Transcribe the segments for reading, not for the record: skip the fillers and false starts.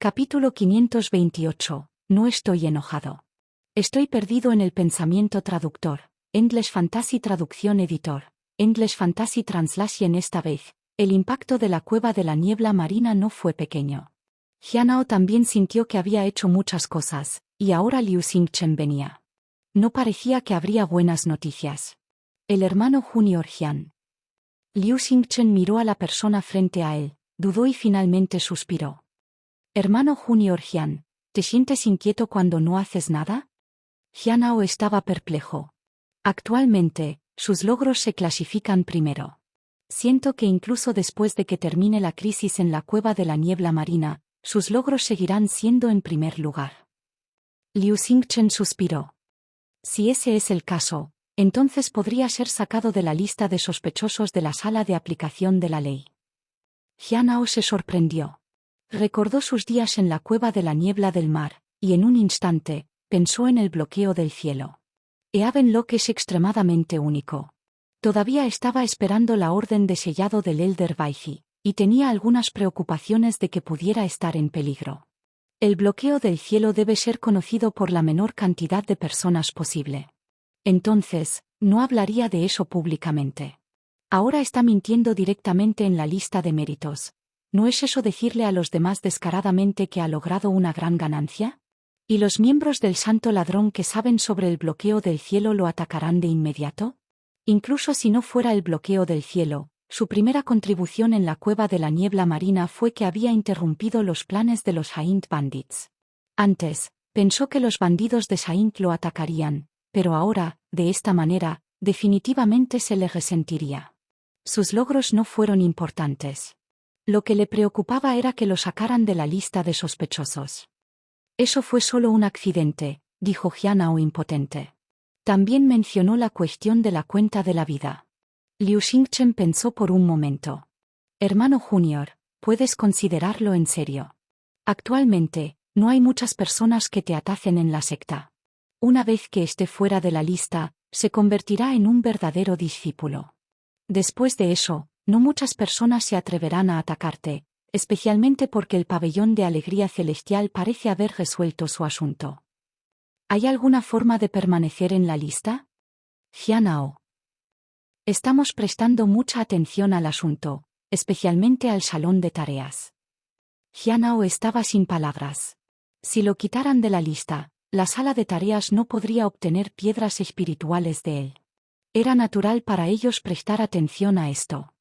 Capítulo 528. No estoy enojado. Estoy perdido en el pensamiento traductor. English Fantasy Traducción Editor. English Fantasy Translation. Esta vez, el impacto de la cueva de la niebla marina no fue pequeño. Jianhao también sintió que había hecho muchas cosas, y ahora Liu Xingchen venía. No parecía que habría buenas noticias. El hermano junior Jian. Liu Xingchen miró a la persona frente a él, dudó y finalmente suspiró. Hermano junior Jian, ¿te sientes inquieto cuando no haces nada? Jianhao estaba perplejo. Actualmente, sus logros se clasifican primero. Siento que incluso después de que termine la crisis en la cueva de la niebla marina, sus logros seguirán siendo en primer lugar. Liu Xingchen suspiró. Si ese es el caso, entonces podría ser sacado de la lista de sospechosos de la sala de aplicación de la ley. Jianhao se sorprendió. Recordó sus días en la cueva de la niebla del mar, y en un instante, pensó en el bloqueo del cielo. Eavenlock es extremadamente único. Todavía estaba esperando la orden de sellado del Elder Baizi, y tenía algunas preocupaciones de que pudiera estar en peligro. El bloqueo del cielo debe ser conocido por la menor cantidad de personas posible. Entonces, no hablaría de eso públicamente. Ahora está mintiendo directamente en la lista de méritos. ¿No es eso decirle a los demás descaradamente que ha logrado una gran ganancia? ¿Y los miembros del Santo Ladrón que saben sobre el bloqueo del cielo lo atacarán de inmediato? Incluso si no fuera el bloqueo del cielo, su primera contribución en la cueva de la niebla marina fue que había interrumpido los planes de los Saint Bandits. Antes, pensó que los bandidos de Saint lo atacarían, pero ahora, de esta manera, definitivamente se le resentiría. Sus logros no fueron importantes. Lo que le preocupaba era que lo sacaran de la lista de sospechosos. Eso fue solo un accidente, dijo Jianhao impotente. También mencionó la cuestión de la cuenta de la vida. Liu Xingchen pensó por un momento. Hermano junior, puedes considerarlo en serio. Actualmente, no hay muchas personas que te atacen en la secta. Una vez que esté fuera de la lista, se convertirá en un verdadero discípulo. Después de eso, no muchas personas se atreverán a atacarte, especialmente porque el pabellón de alegría celestial parece haber resuelto su asunto. ¿Hay alguna forma de permanecer en la lista? Jianhao. Estamos prestando mucha atención al asunto, especialmente al salón de tareas. Jianhao estaba sin palabras. Si lo quitaran de la lista, la sala de tareas no podría obtener piedras espirituales de él. Era natural para ellos prestar atención a esto.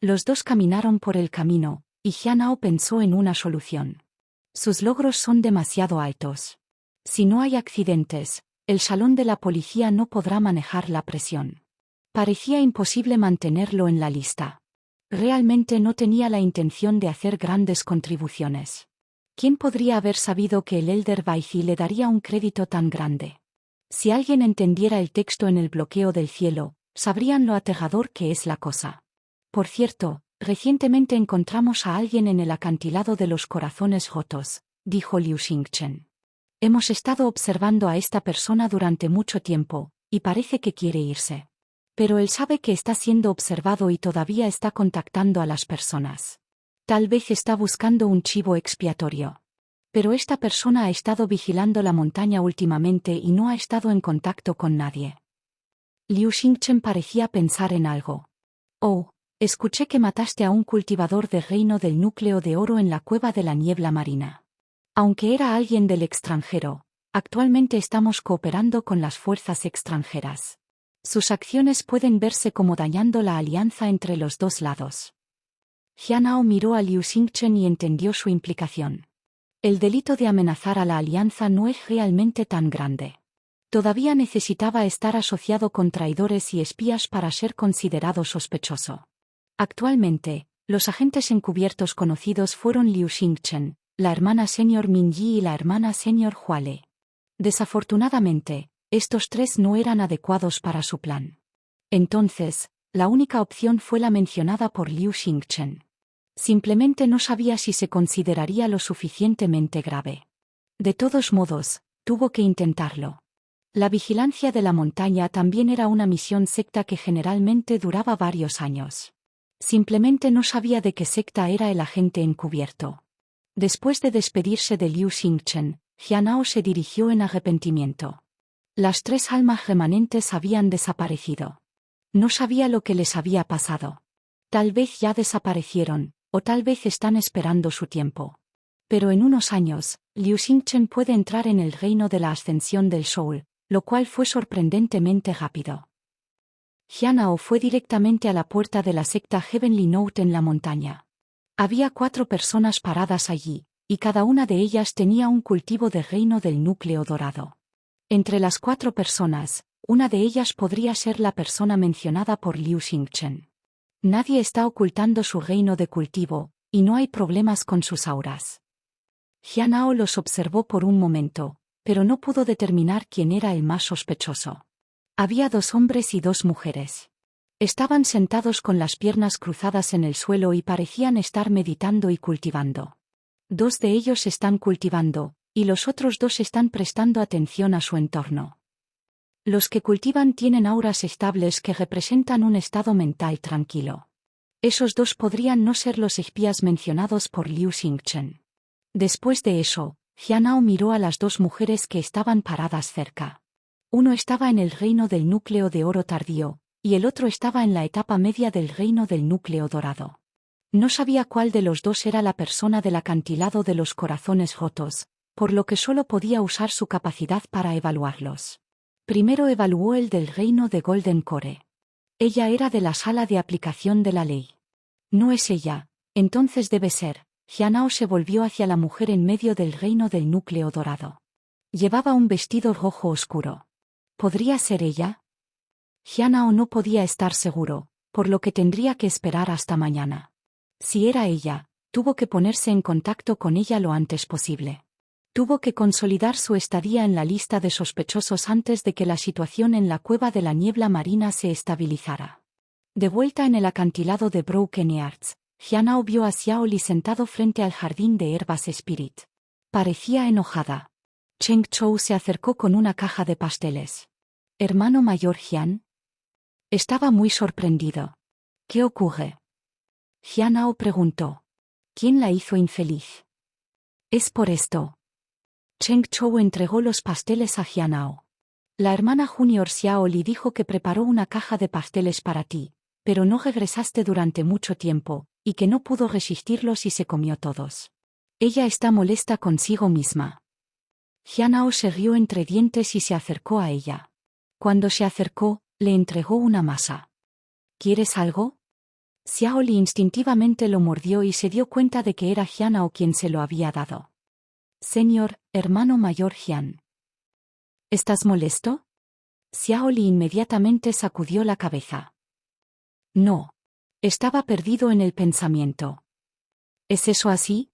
Los dos caminaron por el camino, y Jianhao pensó en una solución. Sus logros son demasiado altos. Si no hay accidentes, el salón de la policía no podrá manejar la presión. Parecía imposible mantenerlo en la lista. Realmente no tenía la intención de hacer grandes contribuciones. ¿Quién podría haber sabido que el Elder Baizi le daría un crédito tan grande? Si alguien entendiera el texto en el bloqueo del cielo, sabrían lo aterrador que es la cosa. Por cierto, recientemente encontramos a alguien en el acantilado de los corazones rotos, dijo Liu Xingchen. Hemos estado observando a esta persona durante mucho tiempo, y parece que quiere irse. Pero él sabe que está siendo observado y todavía está contactando a las personas. Tal vez está buscando un chivo expiatorio. Pero esta persona ha estado vigilando la montaña últimamente y no ha estado en contacto con nadie. Liu Xingchen parecía pensar en algo. Oh. Escuché que mataste a un cultivador de reino del núcleo de oro en la cueva de la niebla marina. Aunque era alguien del extranjero, actualmente estamos cooperando con las fuerzas extranjeras. Sus acciones pueden verse como dañando la alianza entre los dos lados. Jianhao miró a Liu Xingchen y entendió su implicación. El delito de amenazar a la alianza no es realmente tan grande. Todavía necesitaba estar asociado con traidores y espías para ser considerado sospechoso. Actualmente, los agentes encubiertos conocidos fueron Liu Xingchen, la hermana senior Minji y la hermana senior Huale. Desafortunadamente, estos tres no eran adecuados para su plan. Entonces, la única opción fue la mencionada por Liu Xingchen. Simplemente no sabía si se consideraría lo suficientemente grave. De todos modos, tuvo que intentarlo. La vigilancia de la montaña también era una misión secta que generalmente duraba varios años. Simplemente no sabía de qué secta era el agente encubierto. Después de despedirse de Liu Xingchen, Jianao se dirigió en arrepentimiento. Las 3 almas remanentes habían desaparecido. No sabía lo que les había pasado. Tal vez ya desaparecieron, o tal vez están esperando su tiempo. Pero en unos años, Liu Xingchen puede entrar en el reino de la ascensión del Soul, lo cual fue sorprendentemente rápido. Jianao fue directamente a la puerta de la secta Heavenly Note en la montaña. Había 4 personas paradas allí, y cada una de ellas tenía un cultivo de reino del núcleo dorado. Entre las 4 personas, una de ellas podría ser la persona mencionada por Liu Xingchen. Nadie está ocultando su reino de cultivo, y no hay problemas con sus auras. Jianao los observó por un momento, pero no pudo determinar quién era el más sospechoso. Había 2 hombres y 2 mujeres. Estaban sentados con las piernas cruzadas en el suelo y parecían estar meditando y cultivando. 2 de ellos están cultivando, y los otros 2 están prestando atención a su entorno. Los que cultivan tienen auras estables que representan un estado mental tranquilo. Esos 2 podrían no ser los espías mencionados por Liu Xingchen. Después de eso, Jianao miró a las 2 mujeres que estaban paradas cerca. Uno estaba en el reino del núcleo de oro tardío, y el otro estaba en la etapa media del reino del núcleo dorado. No sabía cuál de los 2 era la persona del acantilado de los corazones rotos, por lo que solo podía usar su capacidad para evaluarlos. Primero evaluó el del reino de Golden Core. Ella era de la sala de aplicación de la ley. No es ella, entonces debe ser. Jianao se volvió hacia la mujer en medio del reino del núcleo dorado. Llevaba un vestido rojo oscuro. ¿Podría ser ella? Jianao no podía estar seguro, por lo que tendría que esperar hasta mañana. Si era ella, tuvo que ponerse en contacto con ella lo antes posible. Tuvo que consolidar su estadía en la lista de sospechosos antes de que la situación en la cueva de la niebla marina se estabilizara. De vuelta en el acantilado de Broken Yards, Jianao vio a Xiaoli sentado frente al jardín de herbas Spirit. Parecía enojada. Cheng Chou se acercó con una caja de pasteles. ¿Hermano mayor Jian? Estaba muy sorprendido. ¿Qué ocurre? Jianao preguntó. ¿Quién la hizo infeliz? Es por esto. Cheng Chou entregó los pasteles a Jianao. La hermana junior Xiaoli dijo que preparó una caja de pasteles para ti, pero no regresaste durante mucho tiempo, y que no pudo resistirlos y se comió todos. Ella está molesta consigo misma. Jianao se rió entre dientes y se acercó a ella. Cuando se acercó, le entregó una masa. ¿Quieres algo? Xiaoli instintivamente lo mordió y se dio cuenta de que era Jianao quien se lo había dado. Señor, hermano mayor Jian. ¿Estás molesto? Xiaoli inmediatamente sacudió la cabeza. No. Estaba perdido en el pensamiento. ¿Es eso así?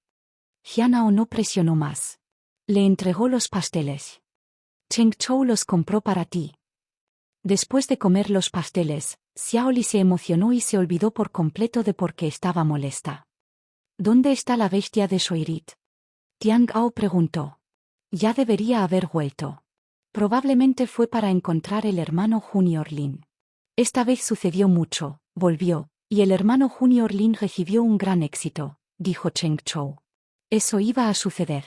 Jianao no presionó más. Le entregó los pasteles. Cheng Chou los compró para ti. Después de comer los pasteles, Xiaoli se emocionó y se olvidó por completo de por qué estaba molesta. ¿Dónde está la bestia de Soirit? Tian Gao preguntó. Ya debería haber vuelto. Probablemente fue para encontrar el hermano junior Lin. Esta vez sucedió mucho, volvió, y el hermano junior Lin recibió un gran éxito, dijo Cheng Chou. Eso iba a suceder.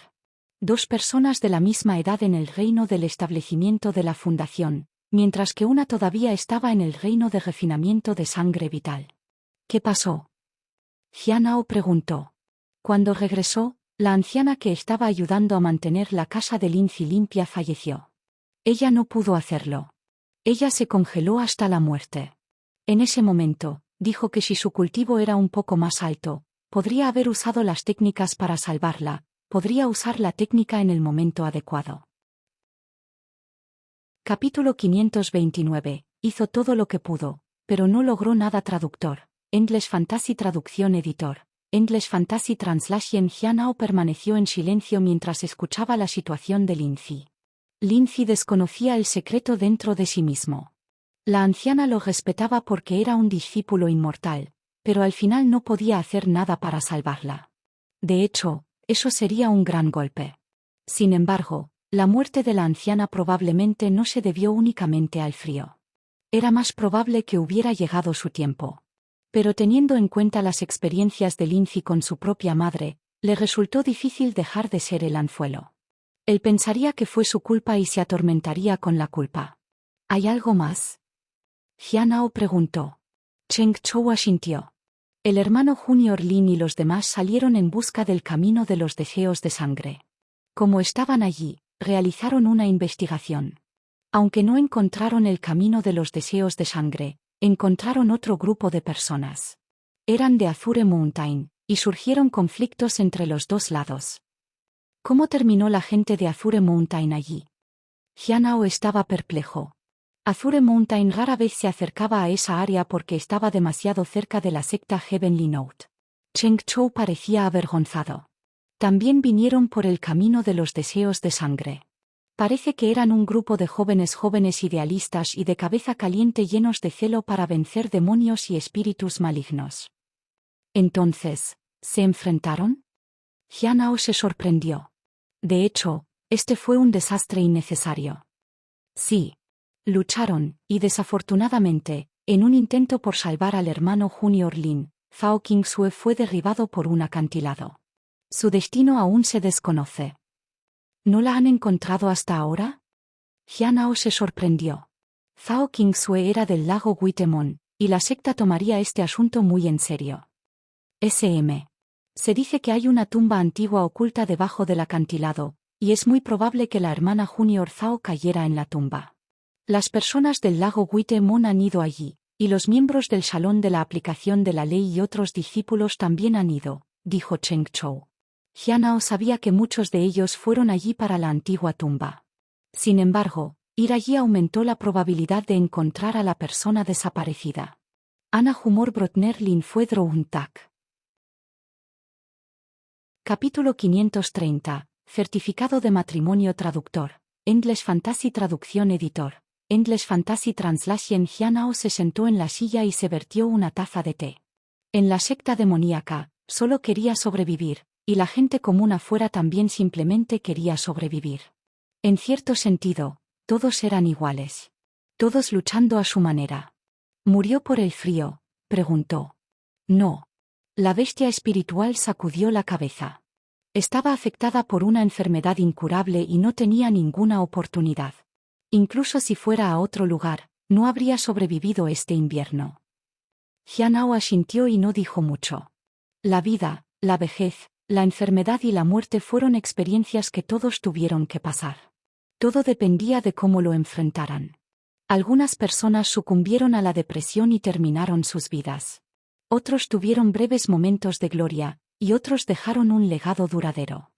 2 personas de la misma edad en el reino del establecimiento de la fundación, mientras que una todavía estaba en el reino de refinamiento de sangre vital. ¿Qué pasó? Jianao preguntó. Cuando regresó, la anciana que estaba ayudando a mantener la casa de Linzi limpia falleció. Ella no pudo hacerlo. Ella se congeló hasta la muerte. En ese momento, dijo que si su cultivo era un poco más alto, podría haber usado las técnicas para salvarla, podría usar la técnica en el momento adecuado. Capítulo 529. Hizo todo lo que pudo, pero no logró nada. Traductor. English Fantasy Traducción Editor. English Fantasy Translation. Jianao permaneció en silencio mientras escuchaba la situación de Linzi. Linzi desconocía el secreto dentro de sí mismo. La anciana lo respetaba porque era un discípulo inmortal, pero al final no podía hacer nada para salvarla. De hecho, eso sería un gran golpe. Sin embargo, la muerte de la anciana probablemente no se debió únicamente al frío. Era más probable que hubiera llegado su tiempo. Pero teniendo en cuenta las experiencias de Linzi con su propia madre, Le resultó difícil dejar de ser el anzuelo. Él pensaría que fue su culpa y se atormentaría con la culpa. ¿Hay algo más? Jianao preguntó. Cheng Chou asintió. El hermano Junior Lin y los demás salieron en busca del camino de los deseos de sangre. Como estaban allí, realizaron una investigación. Aunque no encontraron el camino de los deseos de sangre, encontraron otro grupo de personas. Eran de Azure Mountain, y surgieron conflictos entre los dos lados. ¿Cómo terminó la gente de Azure Mountain allí? Jianao estaba perplejo. Azure Mountain rara vez se acercaba a esa área porque estaba demasiado cerca de la secta Heavenly Note. Cheng Chou parecía avergonzado. También vinieron por el camino de los deseos de sangre. Parece que eran un grupo de jóvenes idealistas y de cabeza caliente llenos de celo para vencer demonios y espíritus malignos. Entonces, ¿se enfrentaron? Jianao se sorprendió. De hecho, este fue un desastre innecesario. Sí. Lucharon, y desafortunadamente, en un intento por salvar al hermano Junior Lin, Zhao Qingsue fue derribado por un acantilado. Su destino aún se desconoce. ¿No la han encontrado hasta ahora? Jianao se sorprendió. Zhao Qingsue era del lago Guitemon, y la secta tomaría este asunto muy en serio. SM. Se dice que hay una tumba antigua oculta debajo del acantilado, y es muy probable que la hermana Junior Zhao cayera en la tumba. Las personas del lago Guitemon han ido allí, y los miembros del Salón de la Aplicación de la Ley y otros discípulos también han ido, dijo Cheng Chou. Jianao sabía que muchos de ellos fueron allí para la antigua tumba. Sin embargo, ir allí aumentó la probabilidad de encontrar a la persona desaparecida. Ana Humor Brotner Lin fue Drountak. Capítulo 530. Certificado de matrimonio traductor. English Fantasy Traducción Editor. English Fantasy Translation. Jianao se sentó en la silla y se vertió una taza de té. En la secta demoníaca, solo quería sobrevivir, y la gente común afuera también simplemente quería sobrevivir. En cierto sentido, todos eran iguales. Todos luchando a su manera. ¿Murió por el frío?, preguntó. No. La bestia espiritual sacudió la cabeza. Estaba afectada por una enfermedad incurable y no tenía ninguna oportunidad. Incluso si fuera a otro lugar, no habría sobrevivido este invierno. Jianao asintió y no dijo mucho. La vida, la vejez, la enfermedad y la muerte fueron experiencias que todos tuvieron que pasar. Todo dependía de cómo lo enfrentaran. Algunas personas sucumbieron a la depresión y terminaron sus vidas. Otros tuvieron breves momentos de gloria, y otros dejaron un legado duradero.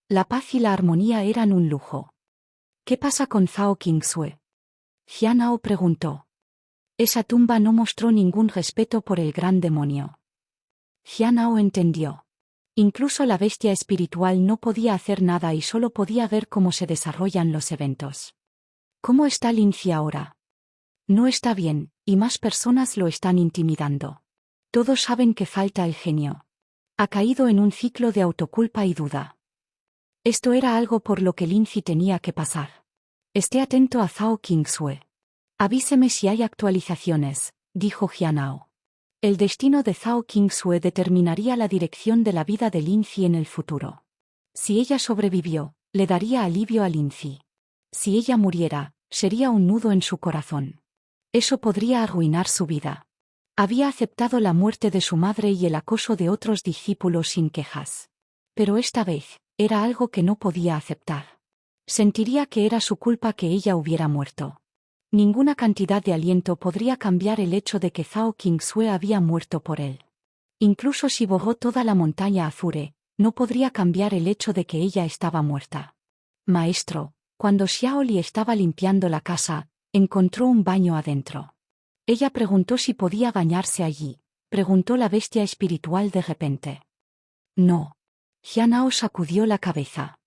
La paz y la armonía eran un lujo. ¿Qué pasa con Zhao Qingsue? Jianao preguntó. Esa tumba no mostró ningún respeto por el gran demonio. Jianao entendió. Incluso la bestia espiritual no podía hacer nada y solo podía ver cómo se desarrollan los eventos. ¿Cómo está Linzi ahora? No está bien, y más personas lo están intimidando. Todos saben que falta el genio. Ha caído en un ciclo de autoculpa y duda. Esto era algo por lo que Linzi tenía que pasar. Esté atento a Zhao Qingsue. Avíseme si hay actualizaciones, dijo Jianao. El destino de Zhao Qingsue determinaría la dirección de la vida de Linzi en el futuro. Si ella sobrevivió, le daría alivio a Linzi. Si ella muriera, sería un nudo en su corazón. Eso podría arruinar su vida. Había aceptado la muerte de su madre y el acoso de otros discípulos sin quejas. Pero esta vez, era algo que no podía aceptar. Sentiría que era su culpa que ella hubiera muerto. Ninguna cantidad de aliento podría cambiar el hecho de que Zhao Qingsue había muerto por él. Incluso si borró toda la montaña Azure, no podría cambiar el hecho de que ella estaba muerta. Maestro, cuando Xiao Li estaba limpiando la casa, encontró un baño adentro. Ella preguntó si podía bañarse allí, preguntó la bestia espiritual de repente. No. Jianao sacudió la cabeza.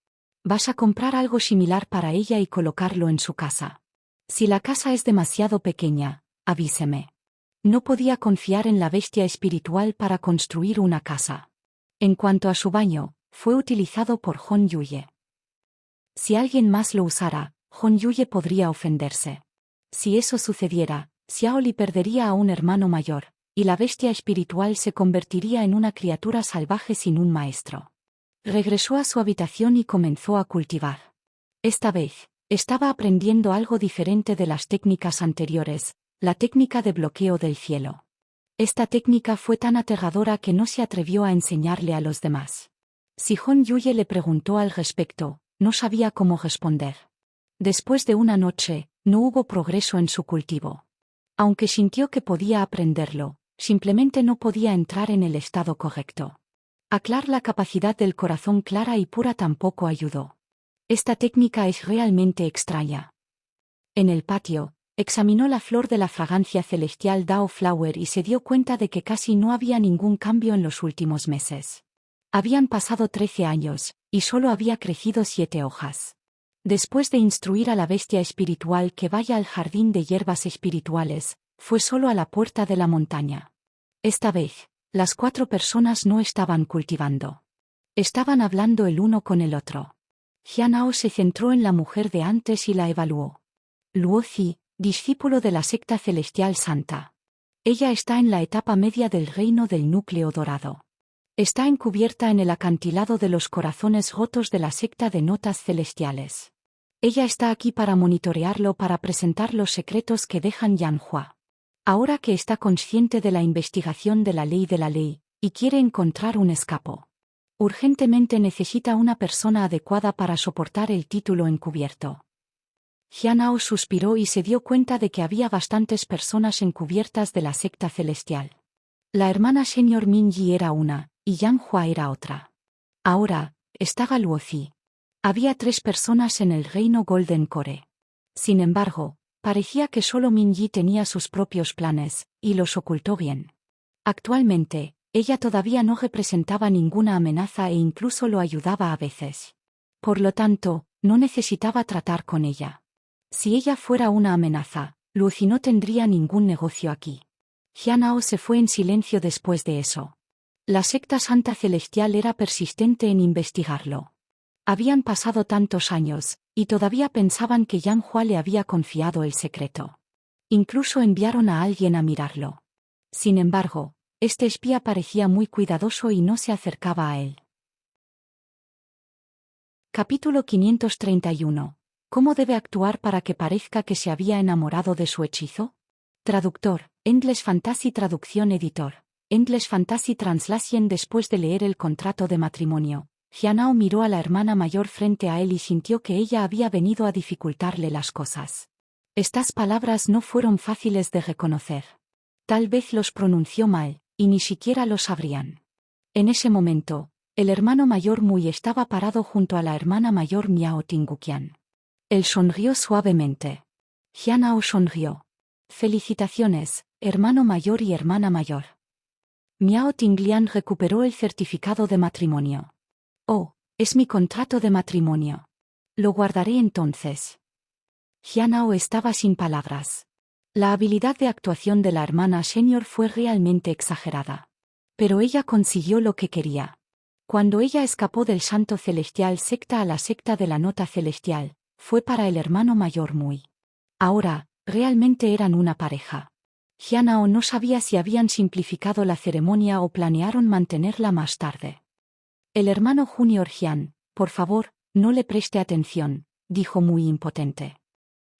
Vas a comprar algo similar para ella y colocarlo en su casa. Si la casa es demasiado pequeña, avíseme. No podía confiar en la bestia espiritual para construir una casa. En cuanto a su baño, fue utilizado por Hon Yuye. Si alguien más lo usara, Hon Yuye podría ofenderse. Si eso sucediera, Xiao Li perdería a un hermano mayor, y la bestia espiritual se convertiría en una criatura salvaje sin un maestro. Regresó a su habitación y comenzó a cultivar. Esta vez, estaba aprendiendo algo diferente de las técnicas anteriores, la técnica de bloqueo del cielo. Esta técnica fue tan aterradora que no se atrevió a enseñarle a los demás. Si Hon Yuye le preguntó al respecto, no sabía cómo responder. Después de una noche, no hubo progreso en su cultivo. Aunque sintió que podía aprenderlo, simplemente no podía entrar en el estado correcto. Aclarar la capacidad del corazón clara y pura tampoco ayudó. Esta técnica es realmente extraña. En el patio, examinó la flor de la fragancia celestial Dao Flower y se dio cuenta de que casi no había ningún cambio en los últimos meses. Habían pasado 13 años, y solo había crecido 7 hojas. Después de instruir a la bestia espiritual que vaya al jardín de hierbas espirituales, fue solo a la puerta de la montaña. Esta vez, las 4 personas no estaban cultivando. Estaban hablando el uno con el otro. Jianao se centró en la mujer de antes y la evaluó. Luozi, discípulo de la secta celestial santa. Ella está en la etapa media del reino del núcleo dorado. Está encubierta en el acantilado de los corazones rotos de la secta de notas celestiales. Ella está aquí para monitorearlo, para presentar los secretos que dejan Yanhua. Ahora que está consciente de la investigación de la ley, y quiere encontrar un escapo. Urgentemente necesita una persona adecuada para soportar el título encubierto. Jianao suspiró y se dio cuenta de que había bastantes personas encubiertas de la secta celestial. La hermana Señor Minji era una, y Yanhua era otra. Ahora, estaba Luozi. Había 3 personas en el reino Golden Core. Sin embargo, parecía que solo Minji tenía sus propios planes, y los ocultó bien. Actualmente, ella todavía no representaba ninguna amenaza e incluso lo ayudaba a veces. Por lo tanto, no necesitaba tratar con ella. Si ella fuera una amenaza, Luozi no tendría ningún negocio aquí. Jianao se fue en silencio después de eso. La secta santa celestial era persistente en investigarlo. Habían pasado tantos años, y todavía pensaban que Yanhua le había confiado el secreto. Incluso enviaron a alguien a mirarlo. Sin embargo, este espía parecía muy cuidadoso y no se acercaba a él. Capítulo 531. ¿Cómo debe actuar para que parezca que se había enamorado de su hechizo? Traductor, English Fantasy Traducción Editor. English Fantasy Translation. Después de leer el contrato de matrimonio, Jianao miró a la hermana mayor frente a él y sintió que ella había venido a dificultarle las cosas. Estas palabras no fueron fáciles de reconocer. Tal vez los pronunció mal, y ni siquiera lo sabrían. En ese momento, el hermano mayor Mui estaba parado junto a la hermana mayor Miao Tinguqian. Él sonrió suavemente. Jianao sonrió. Felicitaciones, hermano mayor y hermana mayor. Miao Tinglian recuperó el certificado de matrimonio. Oh, es mi contrato de matrimonio. Lo guardaré entonces. Jianao estaba sin palabras. La habilidad de actuación de la hermana senior fue realmente exagerada. Pero ella consiguió lo que quería. Cuando ella escapó del santo celestial secta a la secta de la nota celestial, fue para el hermano mayor Mui. Ahora, realmente eran una pareja. Jianao no sabía si habían simplificado la ceremonia o planearon mantenerla más tarde. El hermano junior Jian, por favor, no le preste atención, dijo muy impotente.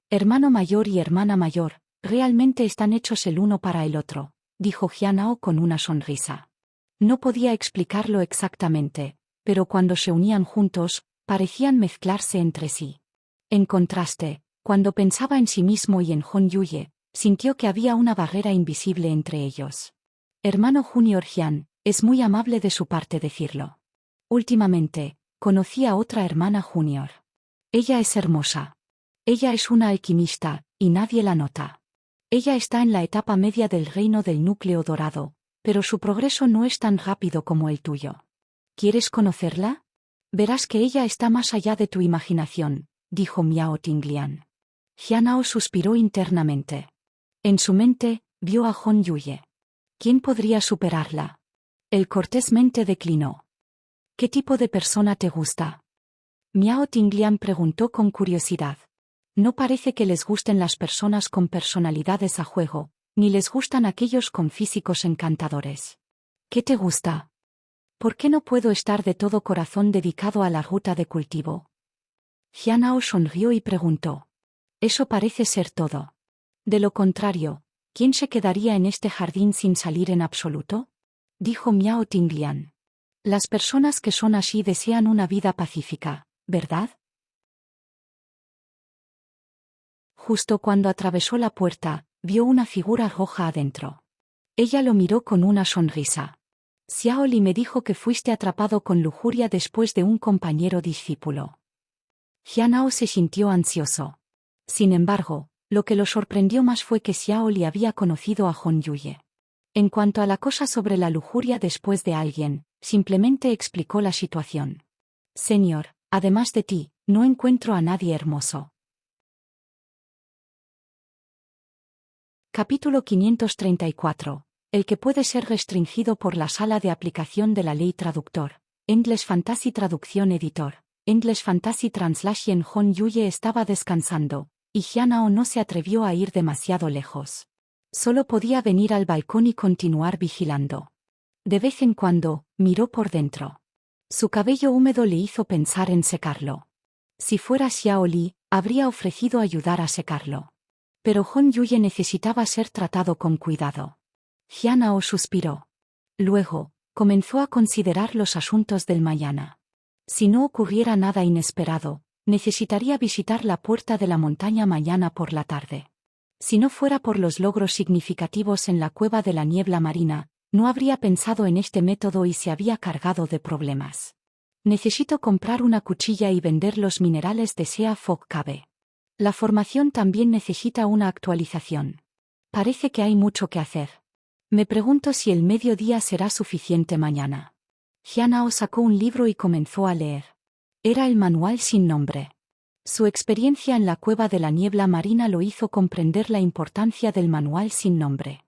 Hermano mayor y hermana mayor, realmente están hechos el uno para el otro, dijo Jianao con una sonrisa. No podía explicarlo exactamente, pero cuando se unían juntos, parecían mezclarse entre sí. En contraste, cuando pensaba en sí mismo y en Hon Yuye, sintió que había una barrera invisible entre ellos. Hermano junior Jian, es muy amable de su parte decirlo. Últimamente, conocí a otra hermana junior. Ella es hermosa. Ella es una alquimista, y nadie la nota. Ella está en la etapa media del reino del núcleo dorado, pero su progreso no es tan rápido como el tuyo. ¿Quieres conocerla? Verás que ella está más allá de tu imaginación, dijo Miao Tinglian. Jianao suspiró internamente. En su mente, vio a Hon Yuye. ¿Quién podría superarla? Él cortésmente declinó. ¿Qué tipo de persona te gusta? Miao Tinglian preguntó con curiosidad. No parece que les gusten las personas con personalidades a juego, ni les gustan aquellos con físicos encantadores. ¿Qué te gusta? ¿Por qué no puedo estar de todo corazón dedicado a la ruta de cultivo? Jianao sonrió y preguntó. Eso parece ser todo. De lo contrario, ¿quién se quedaría en este jardín sin salir en absoluto? Dijo Miao Tinglian. Las personas que son así desean una vida pacífica, ¿verdad? Justo cuando atravesó la puerta, vio una figura roja adentro. Ella lo miró con una sonrisa. Xiao Li me dijo que fuiste atrapado con lujuria después de un compañero discípulo. Jianao se sintió ansioso. Sin embargo, lo que lo sorprendió más fue que Xiao Li había conocido a Hong Yuye. En cuanto a la cosa sobre la lujuria después de alguien, simplemente explicó la situación. Señor, además de ti, no encuentro a nadie hermoso. Capítulo 534. El que puede ser restringido por la sala de aplicación de la ley traductor. English Fantasy Traducción Editor. English Fantasy Translation. Hong Yuye estaba descansando, y Jianao no se atrevió a ir demasiado lejos. Solo podía venir al balcón y continuar vigilando. De vez en cuando, miró por dentro. Su cabello húmedo le hizo pensar en secarlo. Si fuera Xiao Li, habría ofrecido ayudar a secarlo. Pero Hong Yuye necesitaba ser tratado con cuidado. Jianao suspiró. Luego, comenzó a considerar los asuntos del mañana. Si no ocurriera nada inesperado, necesitaría visitar la puerta de la montaña mañana por la tarde. Si no fuera por los logros significativos en la cueva de la niebla marina, no habría pensado en este método y se había cargado de problemas. Necesito comprar una cuchilla y vender los minerales de Sea Fog Cave. La formación también necesita una actualización. Parece que hay mucho que hacer. Me pregunto si el mediodía será suficiente mañana. Jianao sacó un libro y comenzó a leer. Era el manual sin nombre. Su experiencia en la cueva de la niebla marina lo hizo comprender la importancia del manual sin nombre.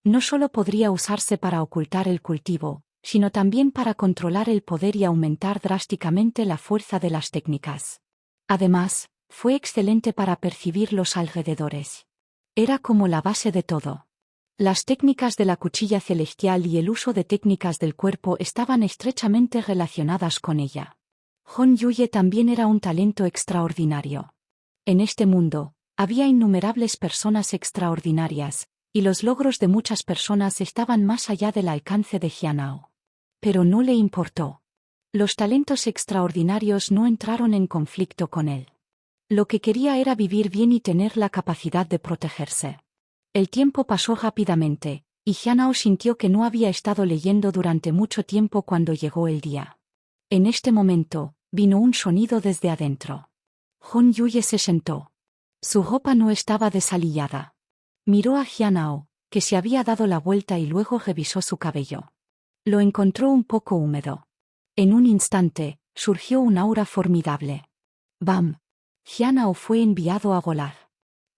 No solo podría usarse para ocultar el cultivo, sino también para controlar el poder y aumentar drásticamente la fuerza de las técnicas. Además, fue excelente para percibir los alrededores. Era como la base de todo. Las técnicas de la cuchilla celestial y el uso de técnicas del cuerpo estaban estrechamente relacionadas con ella. Hong Yuye también era un talento extraordinario. En este mundo, había innumerables personas extraordinarias, y los logros de muchas personas estaban más allá del alcance de Jianao. Pero no le importó. Los talentos extraordinarios no entraron en conflicto con él. Lo que quería era vivir bien y tener la capacidad de protegerse. El tiempo pasó rápidamente, y Jianao sintió que no había estado leyendo durante mucho tiempo cuando llegó el día. En este momento, vino un sonido desde adentro. Hong Yuye se sentó. Su ropa no estaba desalillada. Miró a Jianao, que se había dado la vuelta y luego revisó su cabello. Lo encontró un poco húmedo. En un instante, surgió un aura formidable. ¡Bam! Jianao fue enviado a volar.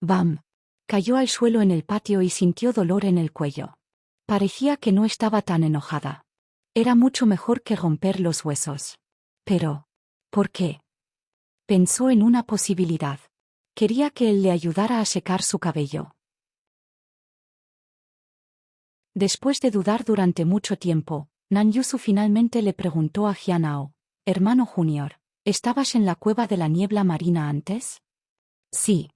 ¡Bam! Cayó al suelo en el patio y sintió dolor en el cuello. Parecía que no estaba tan enojada. Era mucho mejor que romper los huesos. Pero, ¿por qué? Pensó en una posibilidad. Quería que él le ayudara a secar su cabello. Después de dudar durante mucho tiempo, Nan Yusu finalmente le preguntó a Jianao, hermano junior, ¿estabas en la cueva de la niebla marina antes? Sí.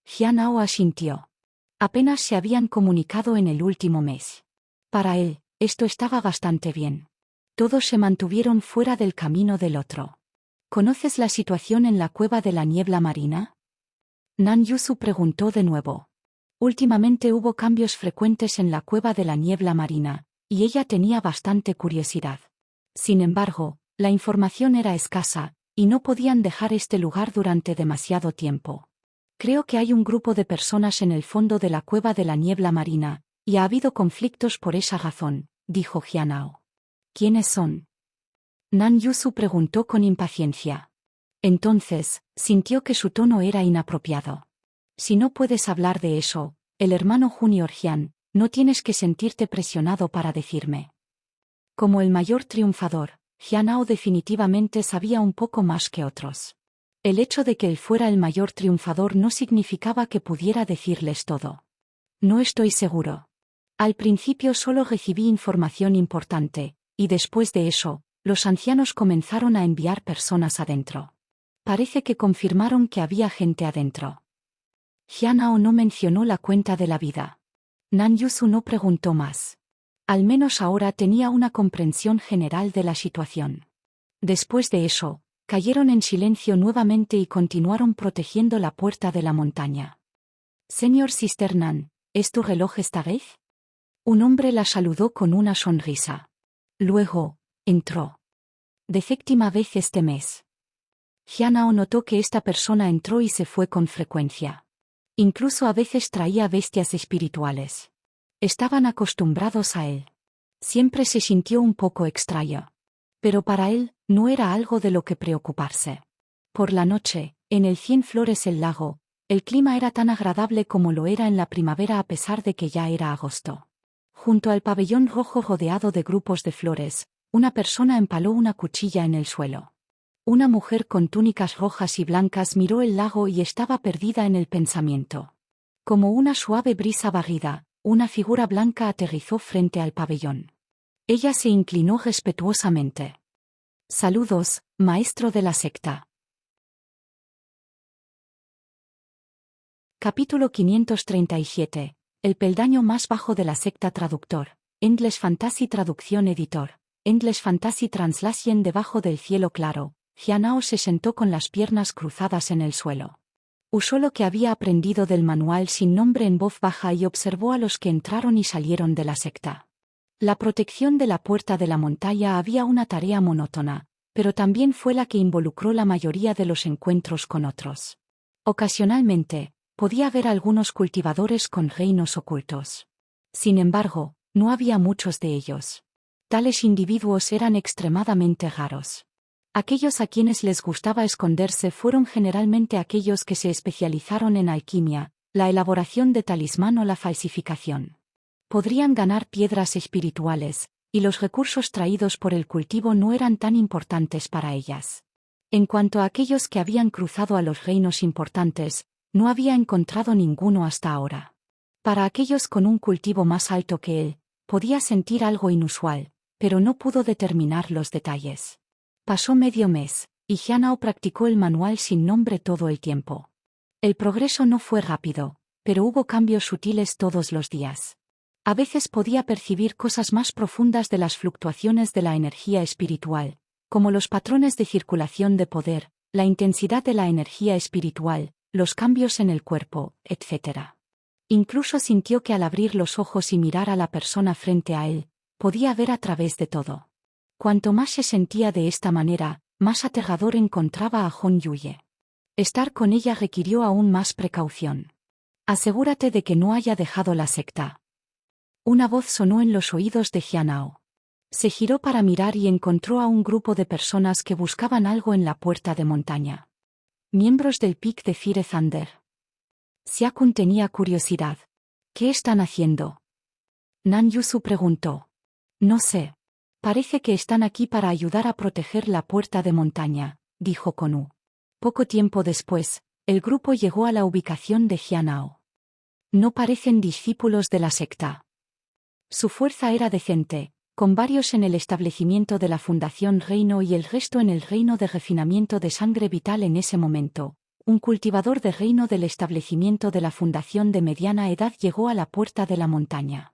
Jianao asintió. Apenas se habían comunicado en el último mes. Para él, esto estaba bastante bien. Todos se mantuvieron fuera del camino del otro. ¿Conoces la situación en la cueva de la niebla marina? Nan Yusu preguntó de nuevo. Últimamente hubo cambios frecuentes en la cueva de la niebla marina, y ella tenía bastante curiosidad. Sin embargo, la información era escasa, y no podían dejar este lugar durante demasiado tiempo. Creo que hay un grupo de personas en el fondo de la cueva de la niebla marina, y ha habido conflictos por esa razón, dijo Jianao. ¿Quiénes son? Nan Yusu preguntó con impaciencia. Entonces, sintió que su tono era inapropiado. Si no puedes hablar de eso, el hermano junior Jian, no tienes que sentirte presionado para decirme. Como el mayor triunfador, Jianao definitivamente sabía un poco más que otros. El hecho de que él fuera el mayor triunfador no significaba que pudiera decirles todo. No estoy seguro. Al principio solo recibí información importante, y después de eso, los ancianos comenzaron a enviar personas adentro. Parece que confirmaron que había gente adentro. Jianhao no mencionó la cuenta de la vida. Nan Yusu no preguntó más. Al menos ahora tenía una comprensión general de la situación. Después de eso, cayeron en silencio nuevamente y continuaron protegiendo la puerta de la montaña. Señor Sister Nan, ¿es tu reloj esta vez? Un hombre la saludó con una sonrisa. Luego, entró. De séptima vez este mes. Jianhao notó que esta persona entró y se fue con frecuencia. Incluso a veces traía bestias espirituales. Estaban acostumbrados a él. Siempre se sintió un poco extraño. Pero para él, no era algo de lo que preocuparse. Por la noche, en el 100 Flores el lago, el clima era tan agradable como lo era en la primavera a pesar de que ya era agosto. Junto al pabellón rojo rodeado de grupos de flores, una persona empaló una cuchilla en el suelo. Una mujer con túnicas rojas y blancas miró el lago y estaba perdida en el pensamiento. Como una suave brisa barrida, una figura blanca aterrizó frente al pabellón. Ella se inclinó respetuosamente. Saludos, maestro de la secta. Capítulo 537. El peldaño más bajo de la secta traductor. English Fantasy Traducción Editor. English Fantasy Translation. Debajo del cielo claro, Jianhao se sentó con las piernas cruzadas en el suelo. Usó lo que había aprendido del manual sin nombre en voz baja y observó a los que entraron y salieron de la secta. La protección de la puerta de la montaña había una tarea monótona, pero también fue la que involucró la mayoría de los encuentros con otros. Ocasionalmente, podía haber algunos cultivadores con reinos ocultos. Sin embargo, no había muchos de ellos. Tales individuos eran extremadamente raros. Aquellos a quienes les gustaba esconderse fueron generalmente aquellos que se especializaron en alquimia, la elaboración de talismán o la falsificación. Podrían ganar piedras espirituales, y los recursos traídos por el cultivo no eran tan importantes para ellas. En cuanto a aquellos que habían cruzado a los reinos importantes, no había encontrado ninguno hasta ahora. Para aquellos con un cultivo más alto que él, podía sentir algo inusual, pero no pudo determinar los detalles. Pasó medio mes, y Jianhao practicó el manual sin nombre todo el tiempo. El progreso no fue rápido, pero hubo cambios sutiles todos los días. A veces podía percibir cosas más profundas de las fluctuaciones de la energía espiritual, como los patrones de circulación de poder, la intensidad de la energía espiritual, los cambios en el cuerpo, etc. Incluso sintió que al abrir los ojos y mirar a la persona frente a él, podía ver a través de todo. Cuanto más se sentía de esta manera, más aterrador encontraba a Hong Yuye. Estar con ella requirió aún más precaución. Asegúrate de que no haya dejado la secta. Una voz sonó en los oídos de Jianhao. Se giró para mirar y encontró a un grupo de personas que buscaban algo en la puerta de montaña. Miembros del Pic de Fire Thunder. Xiakun tenía curiosidad. ¿Qué están haciendo? Nan Yusu preguntó. No sé. Parece que están aquí para ayudar a proteger la puerta de montaña, dijo Konu. Poco tiempo después, el grupo llegó a la ubicación de Jianhao. No parecen discípulos de la secta. Su fuerza era decente, con varios en el establecimiento de la Fundación Reino y el resto en el reino de refinamiento de sangre vital en ese momento. Un cultivador de reino del establecimiento de la Fundación de mediana edad llegó a la puerta de la montaña.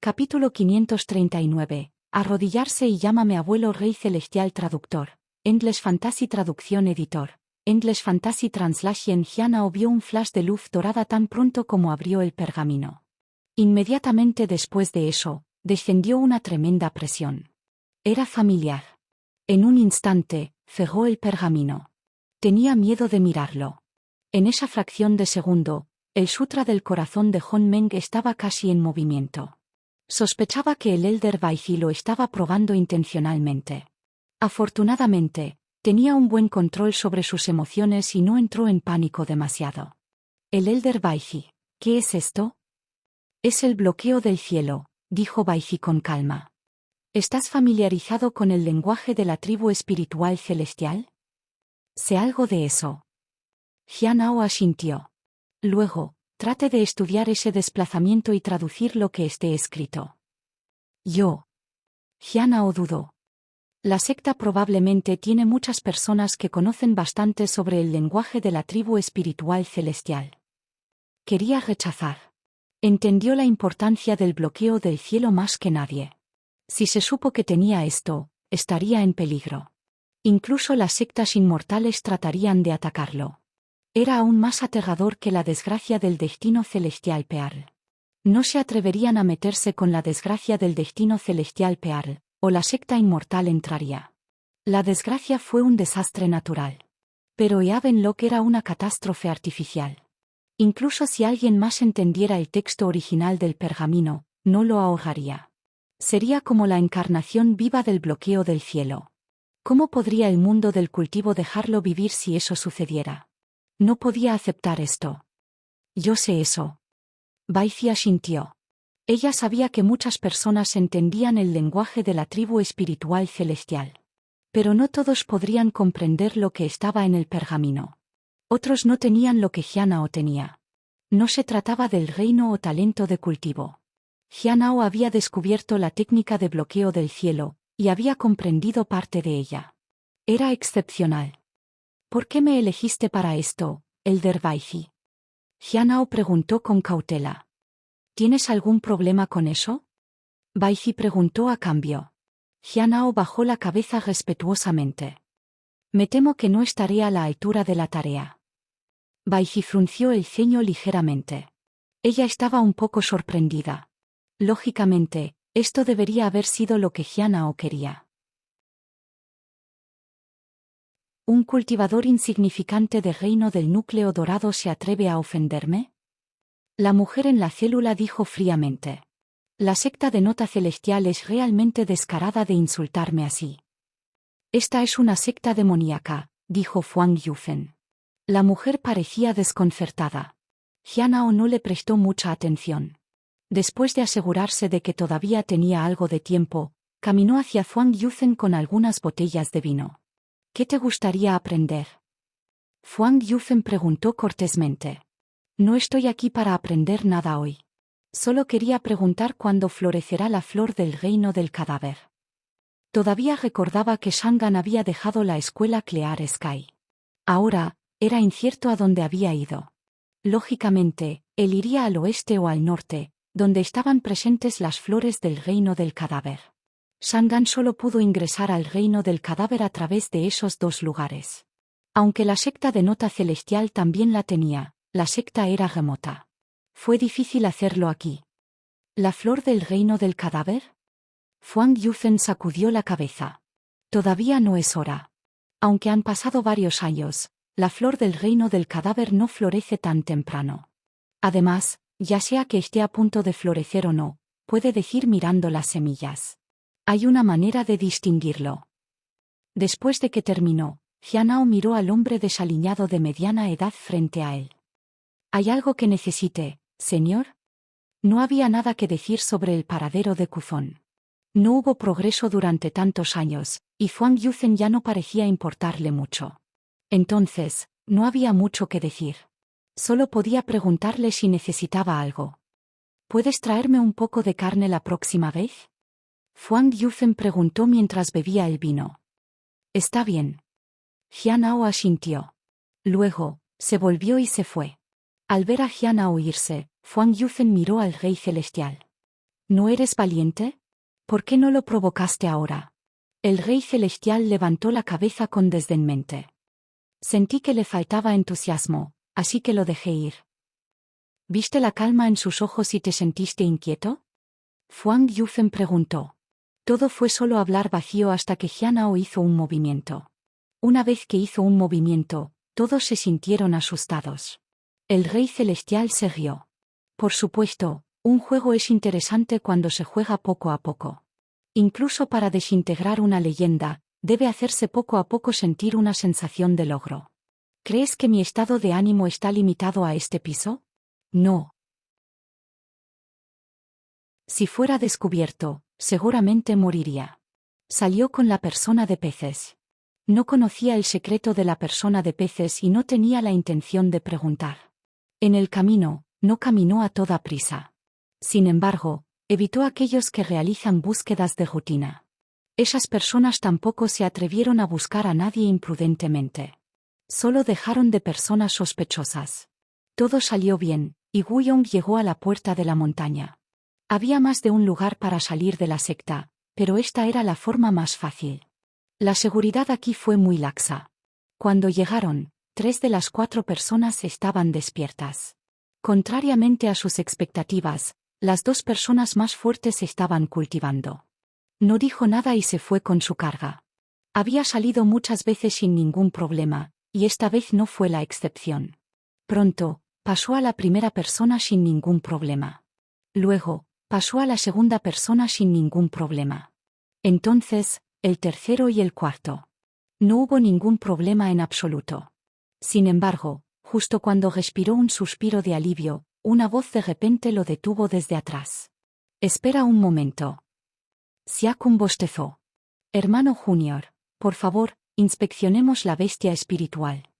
Capítulo 539. Arrodillarse y llámame abuelo rey celestial traductor. English Fantasy Traducción Editor. English Fantasy Translation. Jianhao vio un flash de luz dorada tan pronto como abrió el pergamino. Inmediatamente después de eso, descendió una tremenda presión. Era familiar. En un instante, cerró el pergamino. Tenía miedo de mirarlo. En esa fracción de segundo, el sutra del corazón de Hong Meng estaba casi en movimiento. Sospechaba que el Elder Baizi lo estaba probando intencionalmente. Afortunadamente, tenía un buen control sobre sus emociones y no entró en pánico demasiado. El Elder Baizi, ¿qué es esto? Es el bloqueo del cielo, dijo Baizi con calma. ¿Estás familiarizado con el lenguaje de la tribu espiritual celestial? Sé algo de eso. Jianhao asintió. Luego, Trate de estudiar ese desplazamiento y traducir lo que esté escrito. Yo. Hyānao dudó. La secta probablemente tiene muchas personas que conocen bastante sobre el lenguaje de la tribu espiritual celestial. Quería rechazar. Entendió la importancia del bloqueo del cielo más que nadie. Si se supo que tenía esto, estaría en peligro. Incluso las sectas inmortales tratarían de atacarlo. Era aún más aterrador que la desgracia del destino celestial Pearl. No se atreverían a meterse con la desgracia del destino celestial Pearl, o la secta inmortal entraría. La desgracia fue un desastre natural. Pero Eavenlock era una catástrofe artificial. Incluso si alguien más entendiera el texto original del pergamino, no lo ahogaría. Sería como la encarnación viva del bloqueo del cielo. ¿Cómo podría el mundo del cultivo dejarlo vivir si eso sucediera? No podía aceptar esto. Yo sé eso. Baifi asintió. Ella sabía que muchas personas entendían el lenguaje de la tribu espiritual celestial. Pero no todos podrían comprender lo que estaba en el pergamino. Otros no tenían lo que Hyānao tenía. No se trataba del reino o talento de cultivo. Hyānao había descubierto la técnica de bloqueo del cielo, y había comprendido parte de ella. Era excepcional. ¿Por qué me elegiste para esto, Elder Baifi? Hyānao preguntó con cautela. ¿Tienes algún problema con eso? Baifi preguntó a cambio. Hyānao bajó la cabeza respetuosamente. Me temo que no estaré a la altura de la tarea. Baifi frunció el ceño ligeramente. Ella estaba un poco sorprendida. Lógicamente, esto debería haber sido lo que Hyānao quería. ¿Un cultivador insignificante de reino del núcleo dorado se atreve a ofenderme? La mujer en la célula dijo fríamente. La secta de nota celestial es realmente descarada de insultarme así. Esta es una secta demoníaca, dijo Fuang Yufen. La mujer parecía desconcertada. Hyānao no le prestó mucha atención. Después de asegurarse de que todavía tenía algo de tiempo, caminó hacia Fuang Yufen con algunas botellas de vino. ¿Qué te gustaría aprender? Fuang Yufen preguntó cortésmente. No estoy aquí para aprender nada hoy. Solo quería preguntar cuándo florecerá la flor del reino del cadáver. Todavía recordaba que Shangan había dejado la escuela Clear Sky. Ahora, era incierto a dónde había ido. Lógicamente, él iría al oeste o al norte, donde estaban presentes las flores del reino del cadáver. Shangan solo pudo ingresar al reino del cadáver a través de esos dos lugares. Aunque la secta de nota celestial también la tenía, la secta era remota. Fue difícil hacerlo aquí. ¿La flor del reino del cadáver? Fuang Yufen sacudió la cabeza. Todavía no es hora. Aunque han pasado varios años, la flor del reino del cadáver no florece tan temprano. Además, ya sea que esté a punto de florecer o no, puede decir mirando las semillas. Hay una manera de distinguirlo. Después de que terminó, Hyānao miró al hombre desaliñado de mediana edad frente a él. ¿Hay algo que necesite, señor? No había nada que decir sobre el paradero de Kuzón. No hubo progreso durante tantos años, y Fuang Yufen ya no parecía importarle mucho. Entonces, no había mucho que decir. Solo podía preguntarle si necesitaba algo. ¿Puedes traerme un poco de carne la próxima vez? Fuang Yufen preguntó mientras bebía el vino. Está bien. Hyānao asintió. Luego, se volvió y se fue. Al ver a Hyānao irse, Fuang Yufen miró al rey celestial. ¿No eres valiente? ¿Por qué no lo provocaste ahora? El rey celestial levantó la cabeza con desdenmente. Sentí que le faltaba entusiasmo, así que lo dejé ir. ¿Viste la calma en sus ojos y te sentiste inquieto? Fuang Yufen preguntó. Todo fue solo hablar vacío hasta que Hyānao hizo un movimiento. Una vez que hizo un movimiento, todos se sintieron asustados. El rey celestial se rió. Por supuesto, un juego es interesante cuando se juega poco a poco. Incluso para desintegrar una leyenda, debe hacerse poco a poco sentir una sensación de logro. ¿Crees que mi estado de ánimo está limitado a este piso? No. Si fuera descubierto, seguramente moriría. Salió con la persona de peces. No conocía el secreto de la persona de peces y no tenía la intención de preguntar. En el camino, No caminó a toda prisa. Sin embargo, evitó a aquellos que realizan búsquedas de rutina. Esas personas tampoco se atrevieron a buscar a nadie imprudentemente. Solo dejaron de personas sospechosas. Todo salió bien, y Wuyong llegó a la puerta de la montaña. Había más de un lugar para salir de la secta, pero esta era la forma más fácil. La seguridad aquí fue muy laxa. Cuando llegaron, 3 de las 4 personas estaban despiertas. Contrariamente a sus expectativas, las 2 personas más fuertes estaban cultivando. No dijo nada y se fue con su carga. Había salido muchas veces sin ningún problema, y esta vez no fue la excepción. Pronto, pasó a la primera persona sin ningún problema. Luego, pasó a la segunda persona sin ningún problema. Entonces, el tercero y el cuarto. No hubo ningún problema en absoluto. Sin embargo, justo cuando respiró un suspiro de alivio, una voz de repente lo detuvo desde atrás. «Espera un momento». Xiakun bostezó. «Hermano Junior, por favor, inspeccionemos la bestia espiritual».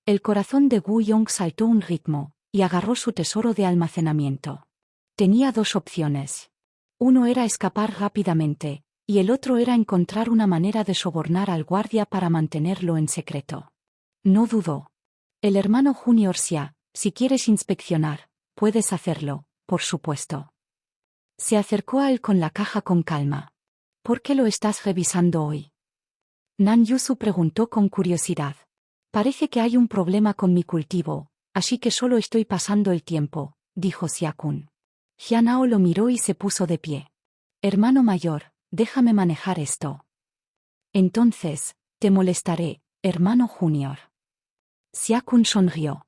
El corazón de Wuyong saltó un ritmo, y agarró su tesoro de almacenamiento. Tenía 2 opciones. Uno era escapar rápidamente, y el otro era encontrar una manera de sobornar al guardia para mantenerlo en secreto. No dudó. «El hermano Junior Xia, si quieres inspeccionar, puedes hacerlo, por supuesto». Se acercó a él con la caja con calma. «¿Por qué lo estás revisando hoy?». Nan Yusu preguntó con curiosidad. «Parece que hay un problema con mi cultivo, así que solo estoy pasando el tiempo», dijo Xiakun. Jianao lo miró y se puso de pie. «Hermano mayor, déjame manejar esto». «Entonces, te molestaré, hermano Junior». Xiakun sonrió.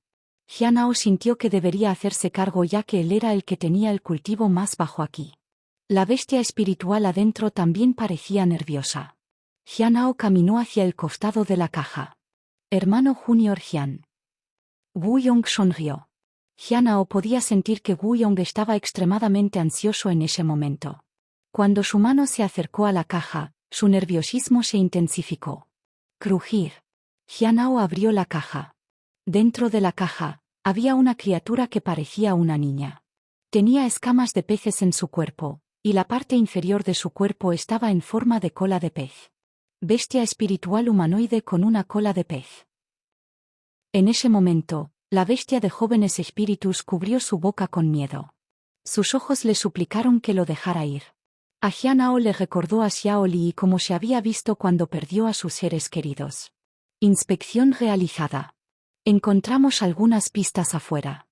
Jianao sintió que debería hacerse cargo ya que él era el que tenía el cultivo más bajo aquí. La bestia espiritual adentro también parecía nerviosa. Jianao caminó hacia el costado de la caja. «Hermano Junior Jian». Wuyong sonrió. Jianao podía sentir que Wuyong estaba extremadamente ansioso en ese momento. Cuando su mano se acercó a la caja, su nerviosismo se intensificó. Crujir. Jianao abrió la caja. Dentro de la caja, había una criatura que parecía una niña. Tenía escamas de peces en su cuerpo, y la parte inferior de su cuerpo estaba en forma de cola de pez. Bestia espiritual humanoide con una cola de pez. En ese momento, la bestia de jóvenes espíritus cubrió su boca con miedo. Sus ojos le suplicaron que lo dejara ir. A Jianao le recordó a Xiao Li como se había visto cuando perdió a sus seres queridos. Inspección realizada. Encontramos algunas pistas afuera.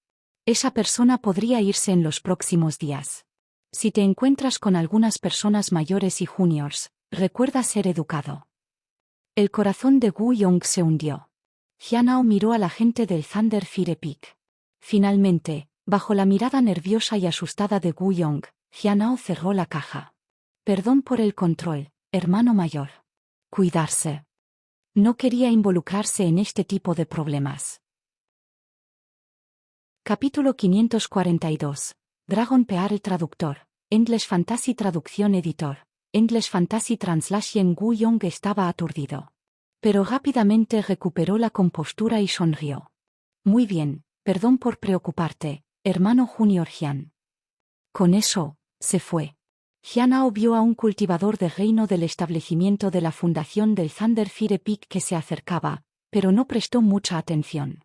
Esa persona podría irse en los próximos días. Si te encuentras con algunas personas mayores y juniors, recuerda ser educado. El corazón de Wuyong se hundió. Jianao miró a la gente del Thunder Fire Peak. Finalmente, bajo la mirada nerviosa y asustada de Wuyong, Jianao cerró la caja. «Perdón por el control, hermano mayor». Cuidarse. No quería involucrarse en este tipo de problemas. Capítulo 542. Dragon Pear el traductor. English Fantasy Traducción Editor. English Fantasy Translation. Wuyong estaba aturdido. Pero rápidamente recuperó la compostura y sonrió. «Muy bien, perdón por preocuparte, hermano Junior Jian». Con eso, se fue. Jianao vio a un cultivador de reino del establecimiento de la fundación del Thunder Fire Peak que se acercaba, pero no prestó mucha atención.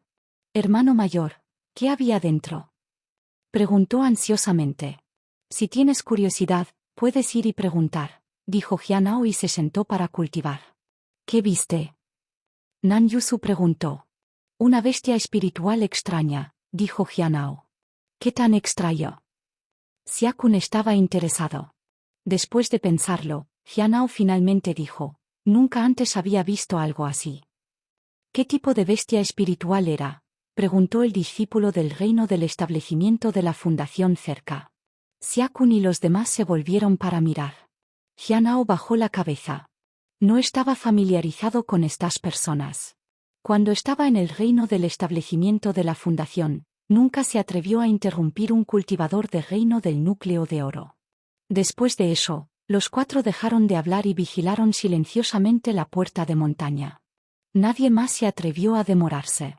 «Hermano mayor, ¿qué había dentro?», preguntó ansiosamente. «Si tienes curiosidad, puedes ir y preguntar», dijo Jianao y se sentó para cultivar. «¿Qué viste?», Nan Yusu preguntó. «Una bestia espiritual extraña», dijo Jianao. «¿Qué tan extraño?». Xiakun estaba interesado. Después de pensarlo, Jianao finalmente dijo: «Nunca antes había visto algo así». «¿Qué tipo de bestia espiritual era?», preguntó el discípulo del reino del establecimiento de la fundación cerca. Xiakun y los demás se volvieron para mirar. Jianao bajó la cabeza. No estaba familiarizado con estas personas. Cuando estaba en el reino del establecimiento de la fundación, nunca se atrevió a interrumpir un cultivador de reino del núcleo de oro. Después de eso, los 4 dejaron de hablar y vigilaron silenciosamente la puerta de montaña. Nadie más se atrevió a demorarse.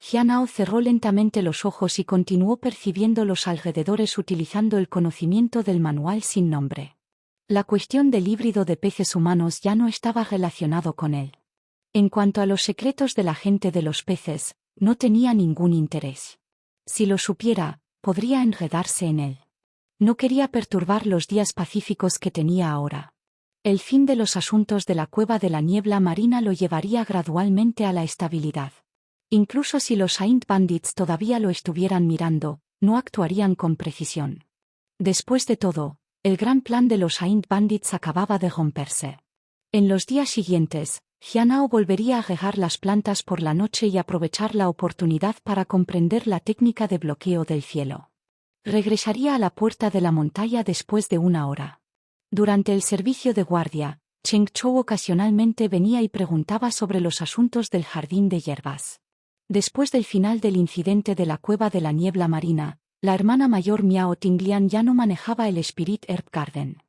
Jianao cerró lentamente los ojos y continuó percibiendo los alrededores utilizando el conocimiento del manual sin nombre. La cuestión del híbrido de peces humanos ya no estaba relacionado con él. En cuanto a los secretos de la gente de los peces, no tenía ningún interés. Si lo supiera, podría enredarse en él. No quería perturbar los días pacíficos que tenía ahora. El fin de los asuntos de la cueva de la niebla marina lo llevaría gradualmente a la estabilidad. Incluso si los Saint Bandits todavía lo estuvieran mirando, no actuarían con precisión. Después de todo, el gran plan de los Saint Bandits acababa de romperse. En los días siguientes, Jianao volvería a regar las plantas por la noche y aprovechar la oportunidad para comprender la técnica de bloqueo del cielo. Regresaría a la puerta de la montaña después de una hora. Durante el servicio de guardia, Cheng Chou ocasionalmente venía y preguntaba sobre los asuntos del jardín de hierbas. Después del final del incidente de la cueva de la niebla marina, la hermana mayor Miao Tinglian ya no manejaba el Spirit Herb Garden.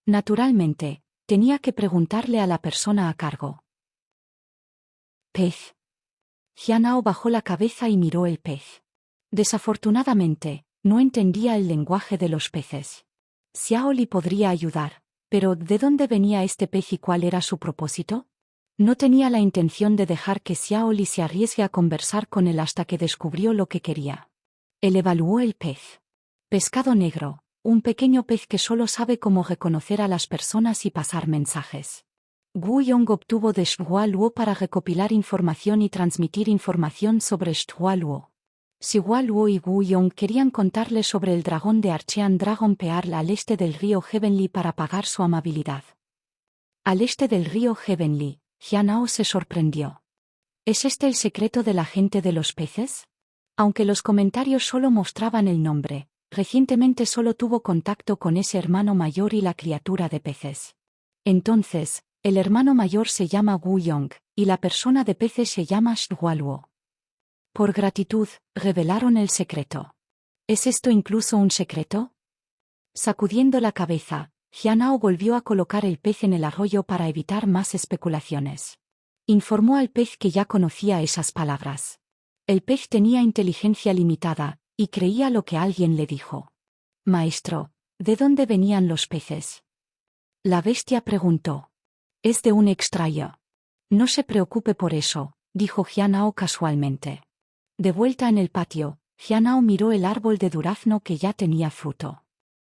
Naturalmente, tenía que preguntarle a la persona a cargo. ¿Pez? Jianao bajó la cabeza y miró el pez. Desafortunadamente, no entendía el lenguaje de los peces. Xiao Li podría ayudar, pero ¿de dónde venía este pez y cuál era su propósito? No tenía la intención de dejar que Xiao Li se arriesgue a conversar con él hasta que descubrió lo que quería. Él evaluó el pez. Pescado negro, un pequeño pez que solo sabe cómo reconocer a las personas y pasar mensajes. Gu Yong obtuvo de Shua Luo para recopilar información y transmitir información sobre Shua Luo. Shua Luo y Gu Yong querían contarle sobre el dragón de Archean Dragon Pearl al este del río Heavenly para pagar su amabilidad. Al este del río Heavenly, Jianao se sorprendió. ¿Es este el secreto de la gente de los peces? Aunque los comentarios solo mostraban el nombre, recientemente solo tuvo contacto con ese hermano mayor y la criatura de peces. Entonces, el hermano mayor se llama Gu Yong, y la persona de peces se llama Shua Luo. Por gratitud, revelaron el secreto. ¿Es esto incluso un secreto? Sacudiendo la cabeza, Jianao volvió a colocar el pez en el arroyo para evitar más especulaciones. Informó al pez que ya conocía esas palabras. El pez tenía inteligencia limitada, y creía lo que alguien le dijo. Maestro, ¿de dónde venían los peces? La bestia preguntó. Es de un extraño. No se preocupe por eso, dijo Jianao casualmente. De vuelta en el patio, Jianao miró el árbol de durazno que ya tenía fruto.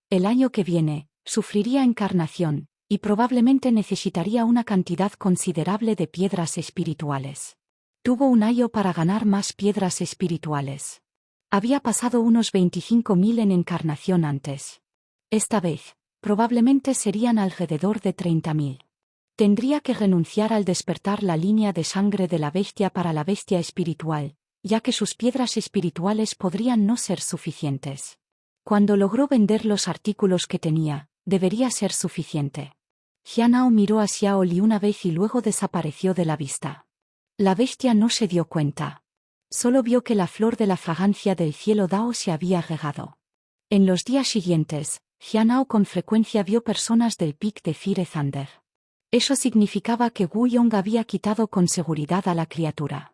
El año que viene, sufriría encarnación, y probablemente necesitaría una cantidad considerable de piedras espirituales. Tuvo un año para ganar más piedras espirituales. Había pasado unos 25.000 en encarnación antes. Esta vez, probablemente serían alrededor de 30.000. Tendría que renunciar al despertar la línea de sangre de la bestia para la bestia espiritual, ya que sus piedras espirituales podrían no ser suficientes. Cuando logró vender los artículos que tenía, debería ser suficiente. Jianao miró a Xiao Li una vez y luego desapareció de la vista. La bestia no se dio cuenta. Solo vio que la flor de la fragancia del cielo Dao se había regado. En los días siguientes, Jianao con frecuencia vio personas del pic de Fire Thunder. Eso significaba que Gu Yong había quitado con seguridad a la criatura.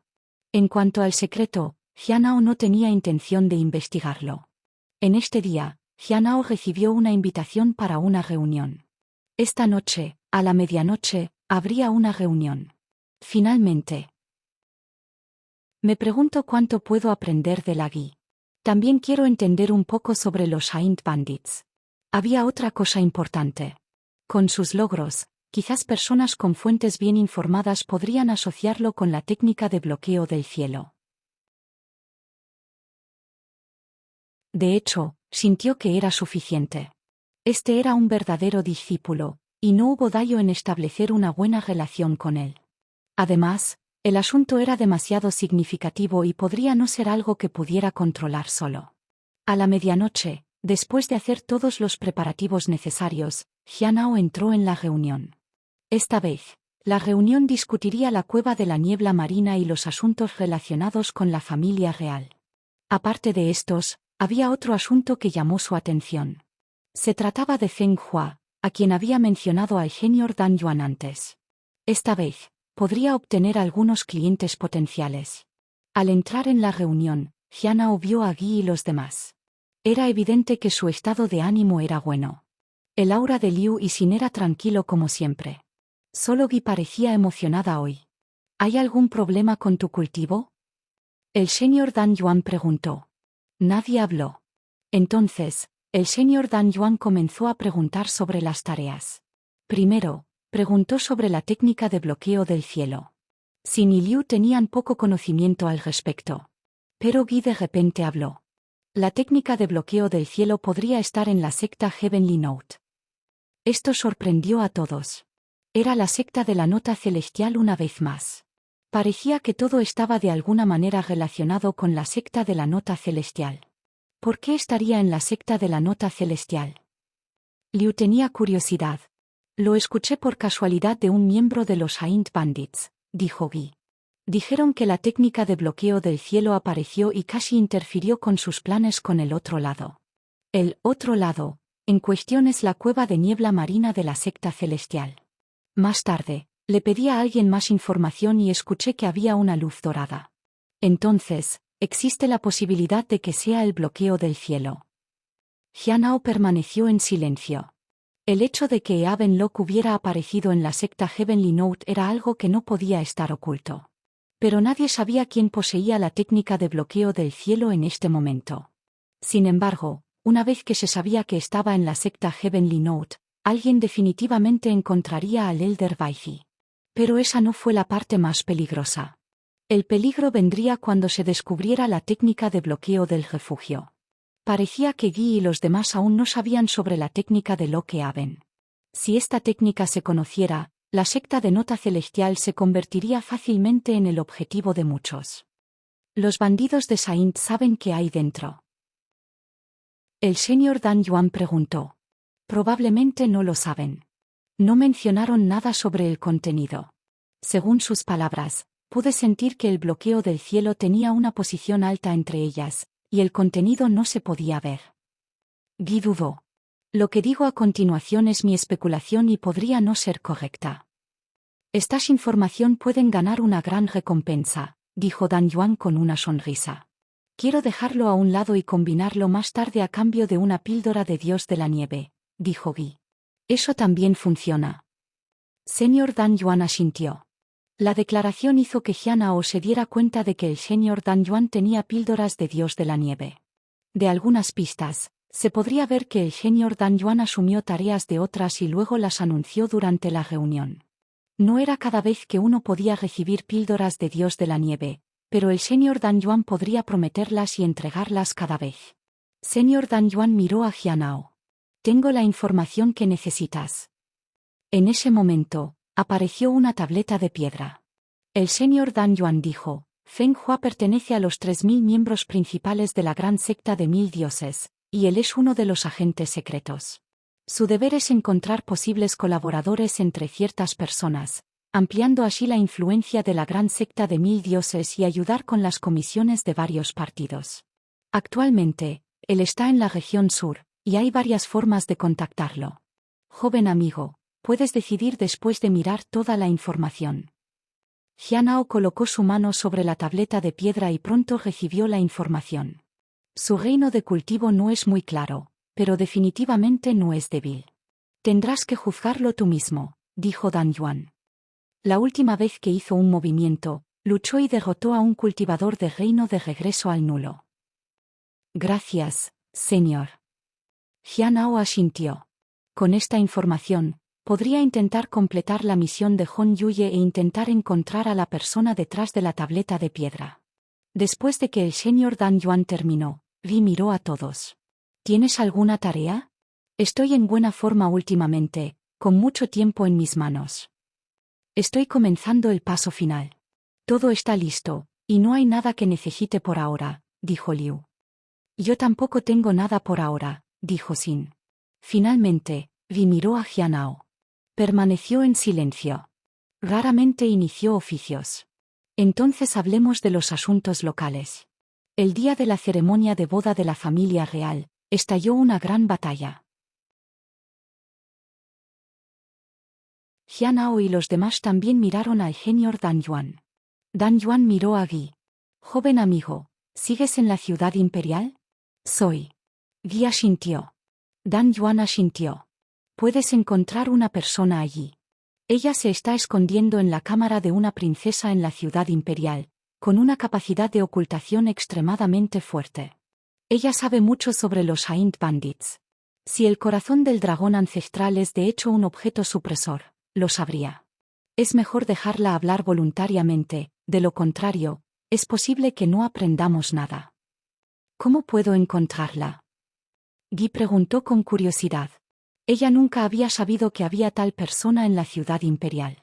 En cuanto al secreto, Jianao no tenía intención de investigarlo. En este día, Jianao recibió una invitación para una reunión. Esta noche, a la medianoche, habría una reunión. Finalmente. Me pregunto cuánto puedo aprender de la Gui. También quiero entender un poco sobre los Saint Bandits. Había otra cosa importante. Con sus logros, quizás personas con fuentes bien informadas podrían asociarlo con la técnica de bloqueo del cielo. De hecho, sintió que era suficiente. Este era un verdadero discípulo, y no hubo daño en establecer una buena relación con él. Además, el asunto era demasiado significativo y podría no ser algo que pudiera controlar solo. A la medianoche, después de hacer todos los preparativos necesarios, Jianao entró en la reunión. Esta vez, la reunión discutiría la cueva de la niebla marina y los asuntos relacionados con la familia real. Aparte de estos, había otro asunto que llamó su atención. Se trataba de Feng Hua, a quien había mencionado al genio Dan Yuan antes. Esta vez, podría obtener algunos clientes potenciales. Al entrar en la reunión, Jianao vio a Guy y los demás. Era evidente que su estado de ánimo era bueno. El aura de Liu Yixin era tranquilo como siempre. Solo Guy parecía emocionada hoy. ¿Hay algún problema con tu cultivo? El señor Dan Yuan preguntó. Nadie habló. Entonces, el señor Dan Yuan comenzó a preguntar sobre las tareas. Primero, preguntó sobre la técnica de bloqueo del cielo. Xin y Liu tenían poco conocimiento al respecto. Pero Guy de repente habló. La técnica de bloqueo del cielo podría estar en la secta Heavenly Note. Esto sorprendió a todos. Era la secta de la nota celestial una vez más. Parecía que todo estaba de alguna manera relacionado con la secta de la nota celestial. ¿Por qué estaría en la secta de la nota celestial? Liu tenía curiosidad. Lo escuché por casualidad de un miembro de los Saint Bandits, dijo Guy. Dijeron que la técnica de bloqueo del cielo apareció y casi interfirió con sus planes con el otro lado. El otro lado, en cuestión, es la cueva de niebla marina de la secta celestial. Más tarde, le pedí a alguien más información y escuché que había una luz dorada. Entonces, existe la posibilidad de que sea el bloqueo del cielo. Jianao permaneció en silencio. El hecho de que Eaven Locke hubiera aparecido en la secta Heavenly Note era algo que no podía estar oculto. Pero nadie sabía quién poseía la técnica de bloqueo del cielo en este momento. Sin embargo, una vez que se sabía que estaba en la secta Heavenly Note, alguien definitivamente encontraría al Elder Baizi. Pero esa no fue la parte más peligrosa. El peligro vendría cuando se descubriera la técnica de bloqueo del refugio. Parecía que Guy y los demás aún no sabían sobre la técnica de Locke-Haven. Si esta técnica se conociera, la secta de nota celestial se convertiría fácilmente en el objetivo de muchos. Los bandidos de Saint saben qué hay dentro. El señor Dan Yuan preguntó. Probablemente no lo saben. No mencionaron nada sobre el contenido. Según sus palabras, pude sentir que el bloqueo del cielo tenía una posición alta entre ellas, y el contenido no se podía ver. Guy dudó. Lo que digo a continuación es mi especulación y podría no ser correcta. Estas información pueden ganar una gran recompensa, dijo Dan Yuan con una sonrisa. Quiero dejarlo a un lado y combinarlo más tarde a cambio de una píldora de Dios de la nieve, dijo Guy. Eso también funciona. Señor Dan Yuan asintió. La declaración hizo que Jianao se diera cuenta de que el señor Dan Yuan tenía píldoras de Dios de la nieve. De algunas pistas, se podría ver que el señor Dan Yuan asumió tareas de otras y luego las anunció durante la reunión. No era cada vez que uno podía recibir píldoras de Dios de la nieve, pero el señor Dan Yuan podría prometerlas y entregarlas cada vez. Señor Dan Yuan miró a Jianao. Tengo la información que necesitas. En ese momento, apareció una tableta de piedra. El señor Dan Yuan dijo, Feng Hua pertenece a los 3000 miembros principales de la gran secta de 1000 dioses, y él es uno de los agentes secretos. Su deber es encontrar posibles colaboradores entre ciertas personas, ampliando así la influencia de la gran secta de 1000 dioses y ayudar con las comisiones de varios partidos. Actualmente, él está en la región sur, y hay varias formas de contactarlo. Joven amigo, puedes decidir después de mirar toda la información. Jianao colocó su mano sobre la tableta de piedra y pronto recibió la información. Su reino de cultivo no es muy claro, pero definitivamente no es débil. Tendrás que juzgarlo tú mismo, dijo Dan Yuan. La última vez que hizo un movimiento, luchó y derrotó a un cultivador de reino de regreso al nulo. Gracias, señor. Jianao asintió. Con esta información, podría intentar completar la misión de Hon Yuye e intentar encontrar a la persona detrás de la tableta de piedra. Después de que el señor Dan Yuan terminó, Vi miró a todos. ¿Tienes alguna tarea? Estoy en buena forma últimamente, con mucho tiempo en mis manos. Estoy comenzando el paso final. Todo está listo, y no hay nada que necesite por ahora, dijo Liu. Yo tampoco tengo nada por ahora, dijo Xin. Finalmente, Vi miró a Jianao. Permaneció en silencio. Raramente inició oficios. Entonces hablemos de los asuntos locales. El día de la ceremonia de boda de la familia real, estalló una gran batalla. Jianao y los demás también miraron al señor Dan Yuan. Dan Yuan miró a Guy. Joven amigo, ¿sigues en la ciudad imperial? Soy. Guy asintió. Dan Yuan asintió. Puedes encontrar una persona allí. Ella se está escondiendo en la cámara de una princesa en la ciudad imperial, con una capacidad de ocultación extremadamente fuerte. Ella sabe mucho sobre los Saint Bandits. Si el corazón del dragón ancestral es de hecho un objeto supresor, lo sabría. Es mejor dejarla hablar voluntariamente, de lo contrario, es posible que no aprendamos nada. ¿Cómo puedo encontrarla? Guy preguntó con curiosidad. Ella nunca había sabido que había tal persona en la ciudad imperial.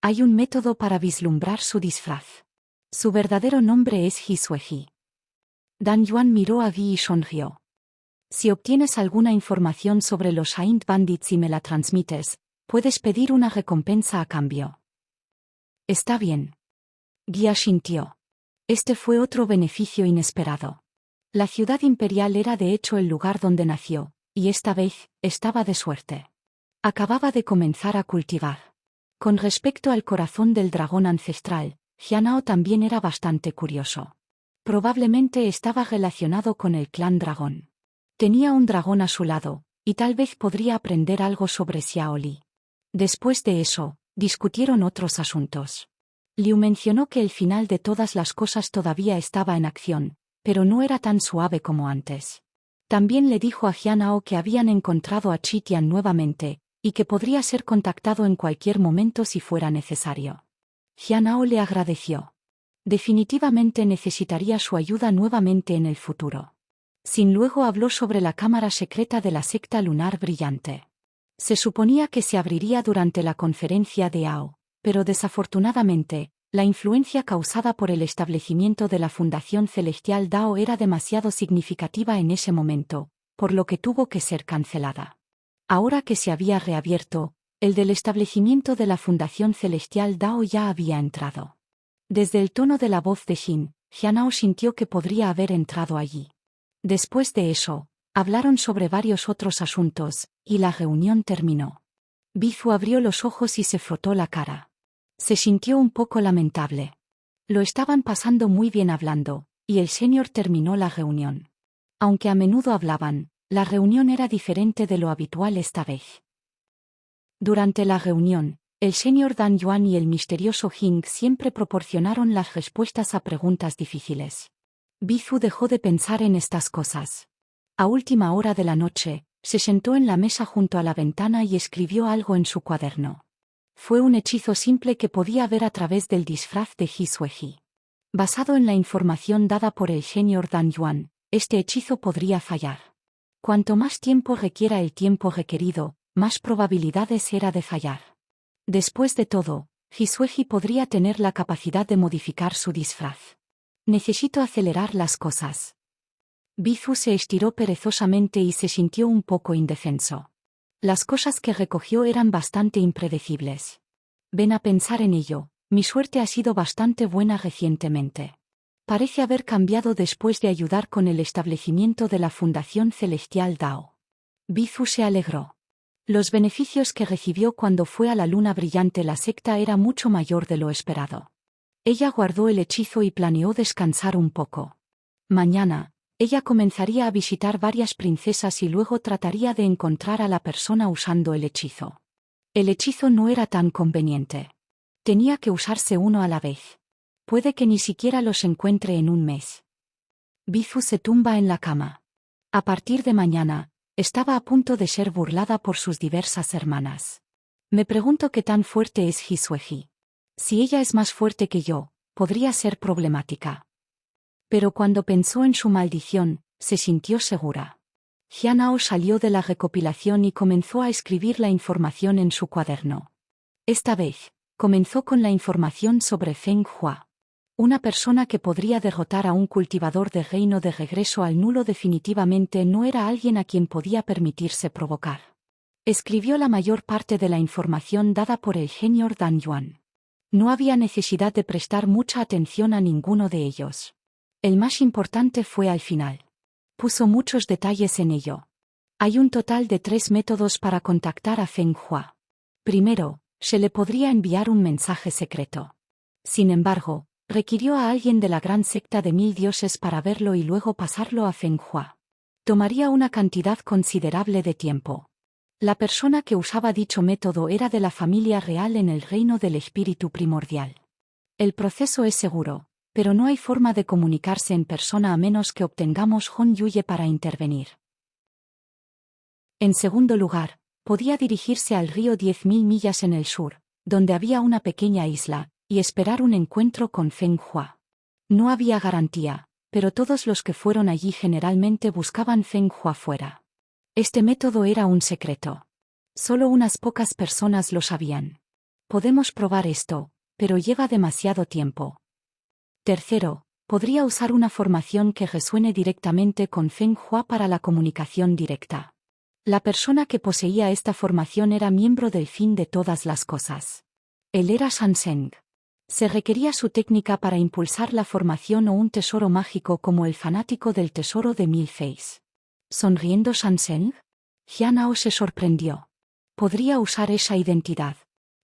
Hay un método para vislumbrar su disfraz. Su verdadero nombre es Hisueji. Dan Yuan miró a Guy y sonrió. Si obtienes alguna información sobre los Saint Bandits y me la transmites, puedes pedir una recompensa a cambio. Está bien. Guy asintió. Este fue otro beneficio inesperado. La ciudad imperial era de hecho el lugar donde nació, y esta vez, estaba de suerte. Acababa de comenzar a cultivar. Con respecto al corazón del dragón ancestral, Jianao también era bastante curioso. Probablemente estaba relacionado con el clan dragón. Tenía un dragón a su lado, y tal vez podría aprender algo sobre Xiao Li. Después de eso, discutieron otros asuntos. Liu mencionó que el final de todas las cosas todavía estaba en acción, pero no era tan suave como antes. También le dijo a Jianao que habían encontrado a Chi Tian nuevamente, y que podría ser contactado en cualquier momento si fuera necesario. Jianao le agradeció. Definitivamente necesitaría su ayuda nuevamente en el futuro. Sin luego habló sobre la cámara secreta de la secta lunar brillante. Se suponía que se abriría durante la conferencia de Ao, pero desafortunadamente, la influencia causada por el establecimiento de la Fundación Celestial Dao era demasiado significativa en ese momento, por lo que tuvo que ser cancelada. Ahora que se había reabierto, el del establecimiento de la Fundación Celestial Dao ya había entrado. Desde el tono de la voz de Xin, Jianao sintió que podría haber entrado allí. Después de eso, hablaron sobre varios otros asuntos, y la reunión terminó. Bifu abrió los ojos y se frotó la cara. Se sintió un poco lamentable. Lo estaban pasando muy bien hablando, y el señor terminó la reunión. Aunque a menudo hablaban, la reunión era diferente de lo habitual esta vez. Durante la reunión, el señor Dan Yuan y el misterioso Jing siempre proporcionaron las respuestas a preguntas difíciles. Bifu dejó de pensar en estas cosas. A última hora de la noche, se sentó en la mesa junto a la ventana y escribió algo en su cuaderno. Fue un hechizo simple que podía ver a través del disfraz de Hisueji. Basado en la información dada por el señor Dan Yuan, este hechizo podría fallar. Cuanto más tiempo requiera el tiempo requerido, más probabilidades era de fallar. Después de todo, Hisueji podría tener la capacidad de modificar su disfraz. Necesito acelerar las cosas. Bifu se estiró perezosamente y se sintió un poco indefenso. Las cosas que recogió eran bastante impredecibles. Ven a pensar en ello, mi suerte ha sido bastante buena recientemente. Parece haber cambiado después de ayudar con el establecimiento de la Fundación Celestial Dao. Bifu se alegró. Los beneficios que recibió cuando fue a la luna brillante la secta era mucho mayor de lo esperado. Ella guardó el hechizo y planeó descansar un poco. Mañana, ella comenzaría a visitar varias princesas y luego trataría de encontrar a la persona usando el hechizo. El hechizo no era tan conveniente. Tenía que usarse uno a la vez. Puede que ni siquiera los encuentre en un mes. Bifu se tumba en la cama. A partir de mañana, estaba a punto de ser burlada por sus diversas hermanas. Me pregunto qué tan fuerte es Hisueji. Si ella es más fuerte que yo, podría ser problemática. Pero cuando pensó en su maldición, se sintió segura. Jianao salió de la recopilación y comenzó a escribir la información en su cuaderno. Esta vez, comenzó con la información sobre Feng Hua. Una persona que podría derrotar a un cultivador de reino de regreso al nulo definitivamente no era alguien a quien podía permitirse provocar. Escribió la mayor parte de la información dada por el señor Dan Yuan. No había necesidad de prestar mucha atención a ninguno de ellos. El más importante fue al final. Puso muchos detalles en ello. Hay un total de 3 métodos para contactar a Feng Hua. Primero, se le podría enviar un mensaje secreto. Sin embargo, Requirió a alguien de la gran secta de 1000 dioses para verlo y luego pasarlo a Feng Hua. Tomaría una cantidad considerable de tiempo. La persona que usaba dicho método era de la familia real en el reino del espíritu primordial. El proceso es seguro, pero no hay forma de comunicarse en persona a menos que obtengamos Hon Yuye para intervenir. En segundo lugar, podía dirigirse al río 10.000 millas en el sur, donde había una pequeña isla, y esperar un encuentro con Feng Hua. No había garantía, pero todos los que fueron allí generalmente buscaban Feng Hua fuera. Este método era un secreto. Solo unas pocas personas lo sabían. Podemos probar esto, pero lleva demasiado tiempo. Tercero, podría usar una formación que resuene directamente con Feng Hua para la comunicación directa. La persona que poseía esta formación era miembro del fin de todas las cosas. Él era Sanseng. Se requería su técnica para impulsar la formación o un tesoro mágico como el fanático del tesoro de 1000 Face. ¿Sonriendo Sanseng? Jianao se sorprendió. Podría usar esa identidad.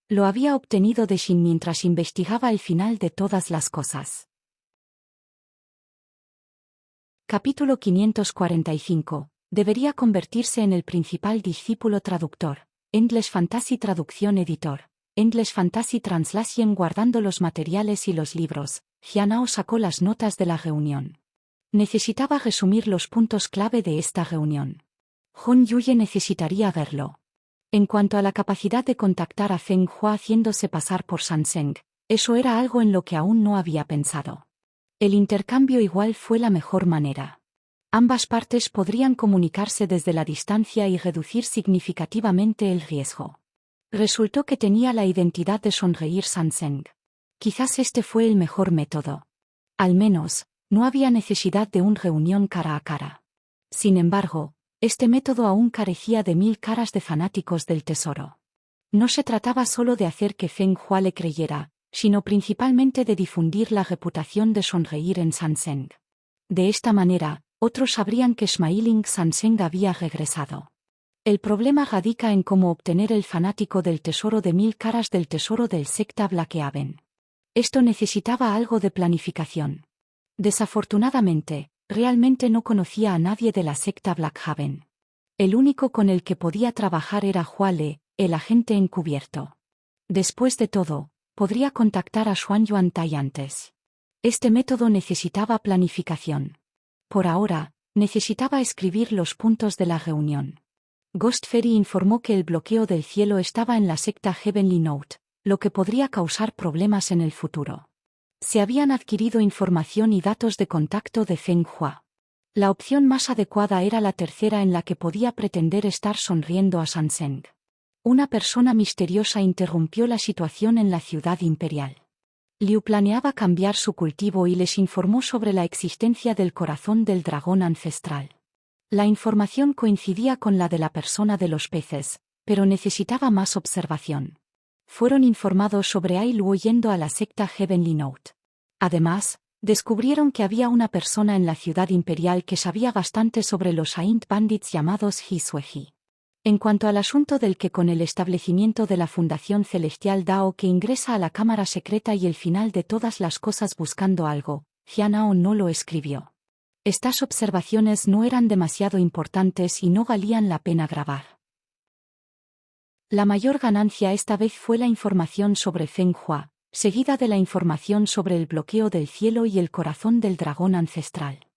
Lo había obtenido de Xin mientras investigaba el final de todas las cosas. Capítulo 545. Debería convertirse en el principal discípulo traductor. English Fantasy Traducción Editor. English Fantasy Translation. Guardando los materiales y los libros, Jianao sacó las notas de la reunión. Necesitaba resumir los puntos clave de esta reunión. Hon Yuye necesitaría verlo. En cuanto a la capacidad de contactar a Feng Hua haciéndose pasar por Sanseng, eso era algo en lo que aún no había pensado. El intercambio igual fue la mejor manera. Ambas partes podrían comunicarse desde la distancia y reducir significativamente el riesgo. Resultó que tenía la identidad de sonreír Sanseng. Quizás este fue el mejor método. Al menos, no había necesidad de una reunión cara a cara. Sin embargo, este método aún carecía de 1000 caras de fanáticos del tesoro. No se trataba solo de hacer que Feng Hua le creyera, sino principalmente de difundir la reputación de sonreír en Sanseng. De esta manera, otros sabrían que Smiling Sanseng había regresado. El problema radica en cómo obtener el fanático del tesoro de 1000 caras del tesoro del secta Blackhaven. Esto necesitaba algo de planificación. Desafortunadamente, realmente no conocía a nadie de la secta Blackhaven. El único con el que podía trabajar era Hua Le, el agente encubierto. Después de todo, podría contactar a Xuan Yuantai antes. Este método necesitaba planificación. Por ahora, necesitaba escribir los puntos de la reunión. Ghost Fairy informó que el bloqueo del cielo estaba en la secta Heavenly Note, lo que podría causar problemas en el futuro. Se habían adquirido información y datos de contacto de Feng Hua. La opción más adecuada era la tercera en la que podía pretender estar sonriendo a Sanseng. Una persona misteriosa interrumpió la situación en la ciudad imperial. Liu planeaba cambiar su cultivo y les informó sobre la existencia del corazón del dragón ancestral. La información coincidía con la de la persona de los peces, pero necesitaba más observación. Fueron informados sobre Ai Luo yendo a la secta Heavenly Note. Además, descubrieron que había una persona en la ciudad imperial que sabía bastante sobre los Aint Bandits llamados He Sueji. En cuanto al asunto del que con el establecimiento de la Fundación Celestial Dao que ingresa a la cámara secreta y el final de todas las cosas buscando algo, Jianao no lo escribió. Estas observaciones no eran demasiado importantes y no valían la pena grabar. La mayor ganancia esta vez fue la información sobre Feng Hua, seguida de la información sobre el bloqueo del cielo y el corazón del dragón ancestral.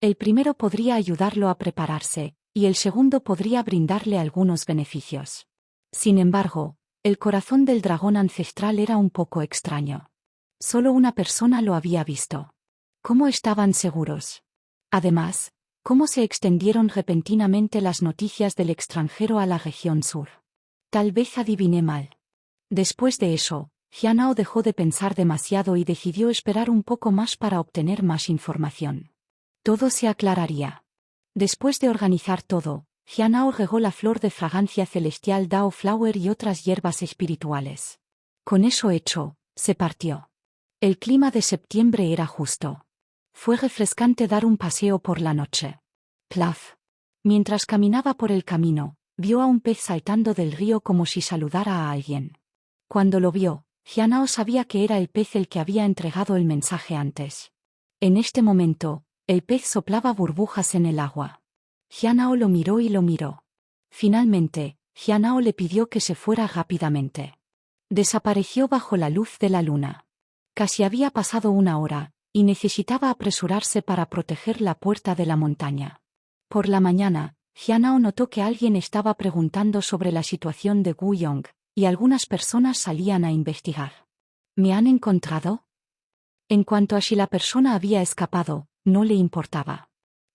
El primero podría ayudarlo a prepararse, y el segundo podría brindarle algunos beneficios. Sin embargo, el corazón del dragón ancestral era un poco extraño. Solo una persona lo había visto. ¿Cómo estaban seguros? Además, ¿cómo se extendieron repentinamente las noticias del extranjero a la región sur? Tal vez adiviné mal. Después de eso, Jianao dejó de pensar demasiado y decidió esperar un poco más para obtener más información. Todo se aclararía. Después de organizar todo, Jianao regó la flor de fragancia celestial Dao Flower y otras hierbas espirituales. Con eso hecho, se partió. El clima de septiembre era justo. Fue refrescante dar un paseo por la noche. Plaf. Mientras caminaba por el camino, vio a un pez saltando del río como si saludara a alguien. Cuando lo vio, Jianao sabía que era el pez el que había entregado el mensaje antes. En este momento, el pez soplaba burbujas en el agua. Jianao lo miró y lo miró. Finalmente, Jianao le pidió que se fuera rápidamente. Desapareció bajo la luz de la luna. Casi había pasado una hora, y necesitaba apresurarse para proteger la puerta de la montaña. Por la mañana, Jianao notó que alguien estaba preguntando sobre la situación de Gu Yong, y algunas personas salían a investigar. ¿Me han encontrado? En cuanto a si la persona había escapado, no le importaba.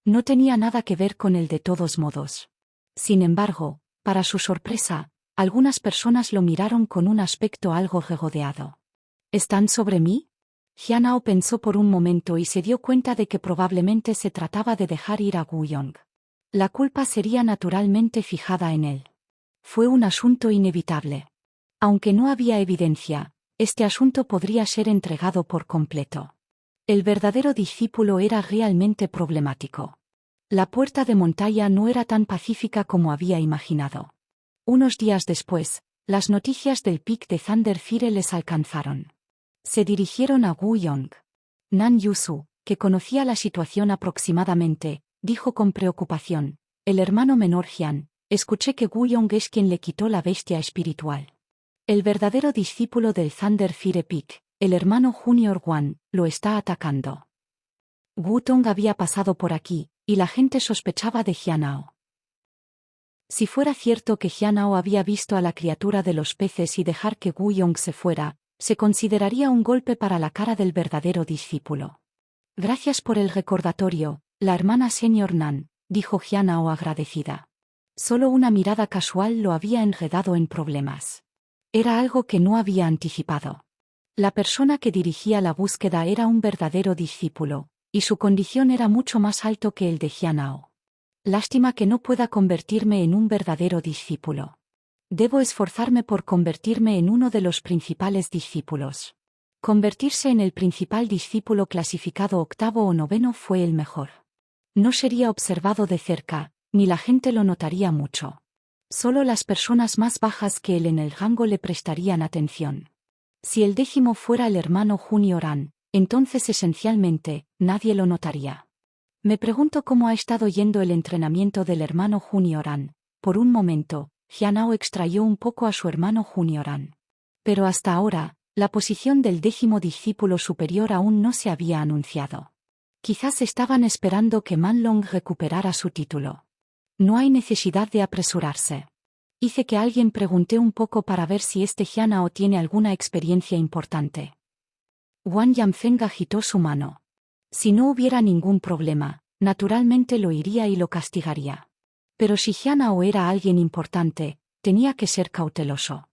No tenía nada que ver con él de todos modos. Sin embargo, para su sorpresa, algunas personas lo miraron con un aspecto algo regodeado. ¿Están sobre mí? Jianao pensó por un momento y se dio cuenta de que probablemente se trataba de dejar ir a Gu Yong. La culpa sería naturalmente fijada en él. Fue un asunto inevitable. Aunque no había evidencia, este asunto podría ser entregado por completo. El verdadero discípulo era realmente problemático. La puerta de montaña no era tan pacífica como había imaginado. Unos días después, las noticias del Pic de Thunder Fire les alcanzaron. Se dirigieron a Gu Yong. Nan Yusu, que conocía la situación aproximadamente, dijo con preocupación: el hermano menor Jian, escuché que Gu Yong es quien le quitó la bestia espiritual. El verdadero discípulo del Thunder Fire Peak, el hermano Junior Wan, lo está atacando. Wu Tong había pasado por aquí, y la gente sospechaba de Jianao. Si fuera cierto que Jianao había visto a la criatura de los peces y dejar que Gu Yong se fuera, se consideraría un golpe para la cara del verdadero discípulo. Gracias por el recordatorio, la hermana señor Nan, dijo Jianao agradecida. Solo una mirada casual lo había enredado en problemas. Era algo que no había anticipado. La persona que dirigía la búsqueda era un verdadero discípulo, y su condición era mucho más alto que el de Jianao. Lástima que no pueda convertirme en un verdadero discípulo. Debo esforzarme por convertirme en uno de los principales discípulos. Convertirse en el principal discípulo clasificado octavo o noveno fue el mejor. No sería observado de cerca, ni la gente lo notaría mucho. Solo las personas más bajas que él en el rango le prestarían atención. Si el 10º fuera el hermano Junior An, entonces esencialmente, nadie lo notaría. Me pregunto cómo ha estado yendo el entrenamiento del hermano Junior An. Por un momento, Jianao extrayó un poco a su hermano Junior An. Pero hasta ahora, la posición del 10º discípulo superior aún no se había anunciado. Quizás estaban esperando que Manlong recuperara su título. No hay necesidad de apresurarse. Hice que alguien pregunte un poco para ver si este Jianao tiene alguna experiencia importante. Wang Yamfeng agitó su mano. Si no hubiera ningún problema, naturalmente lo iría y lo castigaría. Pero si Jianao era alguien importante, tenía que ser cauteloso.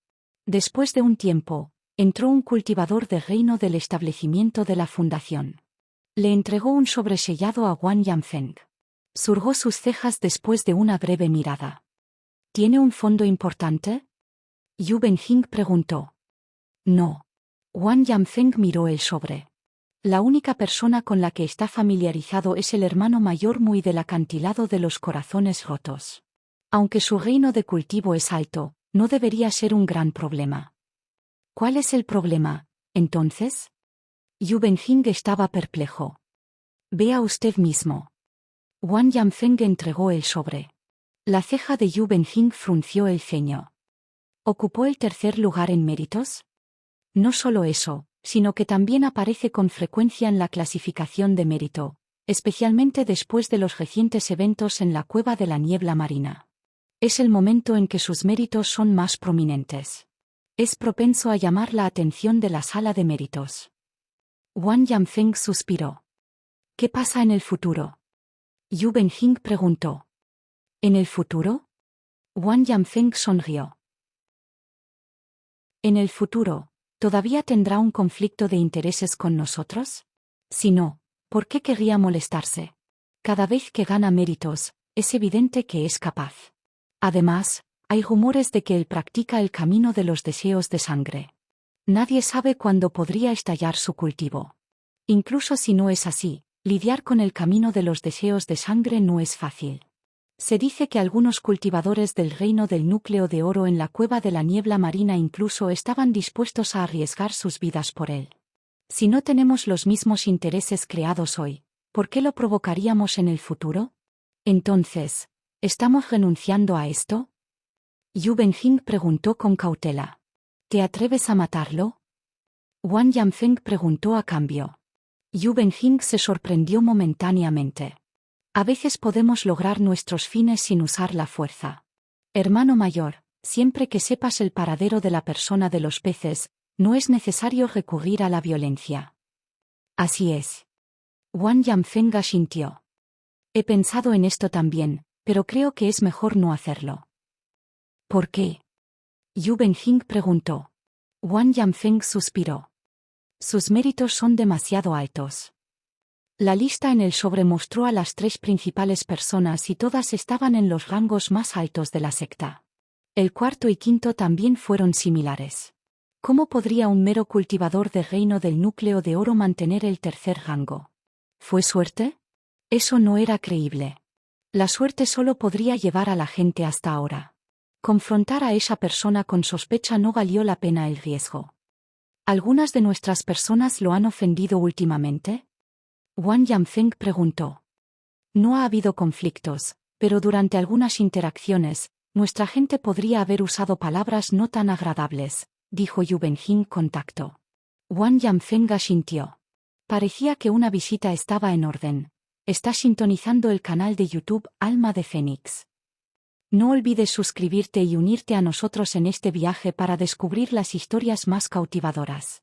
Después de un tiempo, entró un cultivador de reino del establecimiento de la fundación. Le entregó un sobresellado a Wang Yamfeng. Surgó sus cejas después de una breve mirada. ¿Tiene un fondo importante? Yu Benjing preguntó. No. Wang Yamfeng miró el sobre. La única persona con la que está familiarizado es el hermano mayor muy del acantilado de los corazones rotos. Aunque su reino de cultivo es alto, no debería ser un gran problema. ¿Cuál es el problema, entonces? Yu Benjing estaba perplejo. Vea usted mismo. Wang Yamfeng entregó el sobre. La ceja de Yu Benjing frunció el ceño. ¿Ocupó el tercer lugar en méritos? No solo eso, sino que también aparece con frecuencia en la clasificación de mérito, especialmente después de los recientes eventos en la cueva de la niebla marina. Es el momento en que sus méritos son más prominentes. Es propenso a llamar la atención de la sala de méritos. Wang Yamfeng suspiró. ¿Qué pasa en el futuro? Yu Benjing preguntó. ¿En el futuro? Wang Yamfeng sonrió. ¿En el futuro, todavía tendrá un conflicto de intereses con nosotros? Si no, ¿por qué querría molestarse? Cada vez que gana méritos, es evidente que es capaz. Además, hay rumores de que él practica el camino de los deseos de sangre. Nadie sabe cuándo podría estallar su cultivo. Incluso si no es así, lidiar con el camino de los deseos de sangre no es fácil. Se dice que algunos cultivadores del reino del núcleo de oro en la cueva de la niebla marina incluso estaban dispuestos a arriesgar sus vidas por él. Si no tenemos los mismos intereses creados hoy, ¿por qué lo provocaríamos en el futuro? Entonces, ¿estamos renunciando a esto? Yu Benjing preguntó con cautela. ¿Te atreves a matarlo? Wang Yanfeng preguntó a cambio. Yu Benjing se sorprendió momentáneamente. A veces podemos lograr nuestros fines sin usar la fuerza. Hermano mayor, siempre que sepas el paradero de la persona de los peces, no es necesario recurrir a la violencia. Así es. Wang Yanfeng asintió. He pensado en esto también, pero creo que es mejor no hacerlo. ¿Por qué? Yu Benjing preguntó. Wang Yanfeng suspiró. Sus méritos son demasiado altos. La lista en el sobre mostró a las 3 principales personas y todas estaban en los rangos más altos de la secta. El cuarto y quinto también fueron similares. ¿Cómo podría un mero cultivador de reino del núcleo de oro mantener el tercer rango? ¿Fue suerte? Eso no era creíble. La suerte solo podría llevar a la gente hasta ahora. Confrontar a esa persona con sospecha no valió la pena el riesgo. ¿Algunas de nuestras personas lo han ofendido últimamente? Wang Yanfeng preguntó. No ha habido conflictos, pero durante algunas interacciones, nuestra gente podría haber usado palabras no tan agradables, dijo Yu Benjing con tacto. Wang Yanfeng asintió. Parecía que una visita estaba en orden. Está sintonizando el canal de YouTube Alma de Fénix. No olvides suscribirte y unirte a nosotros en este viaje para descubrir las historias más cautivadoras.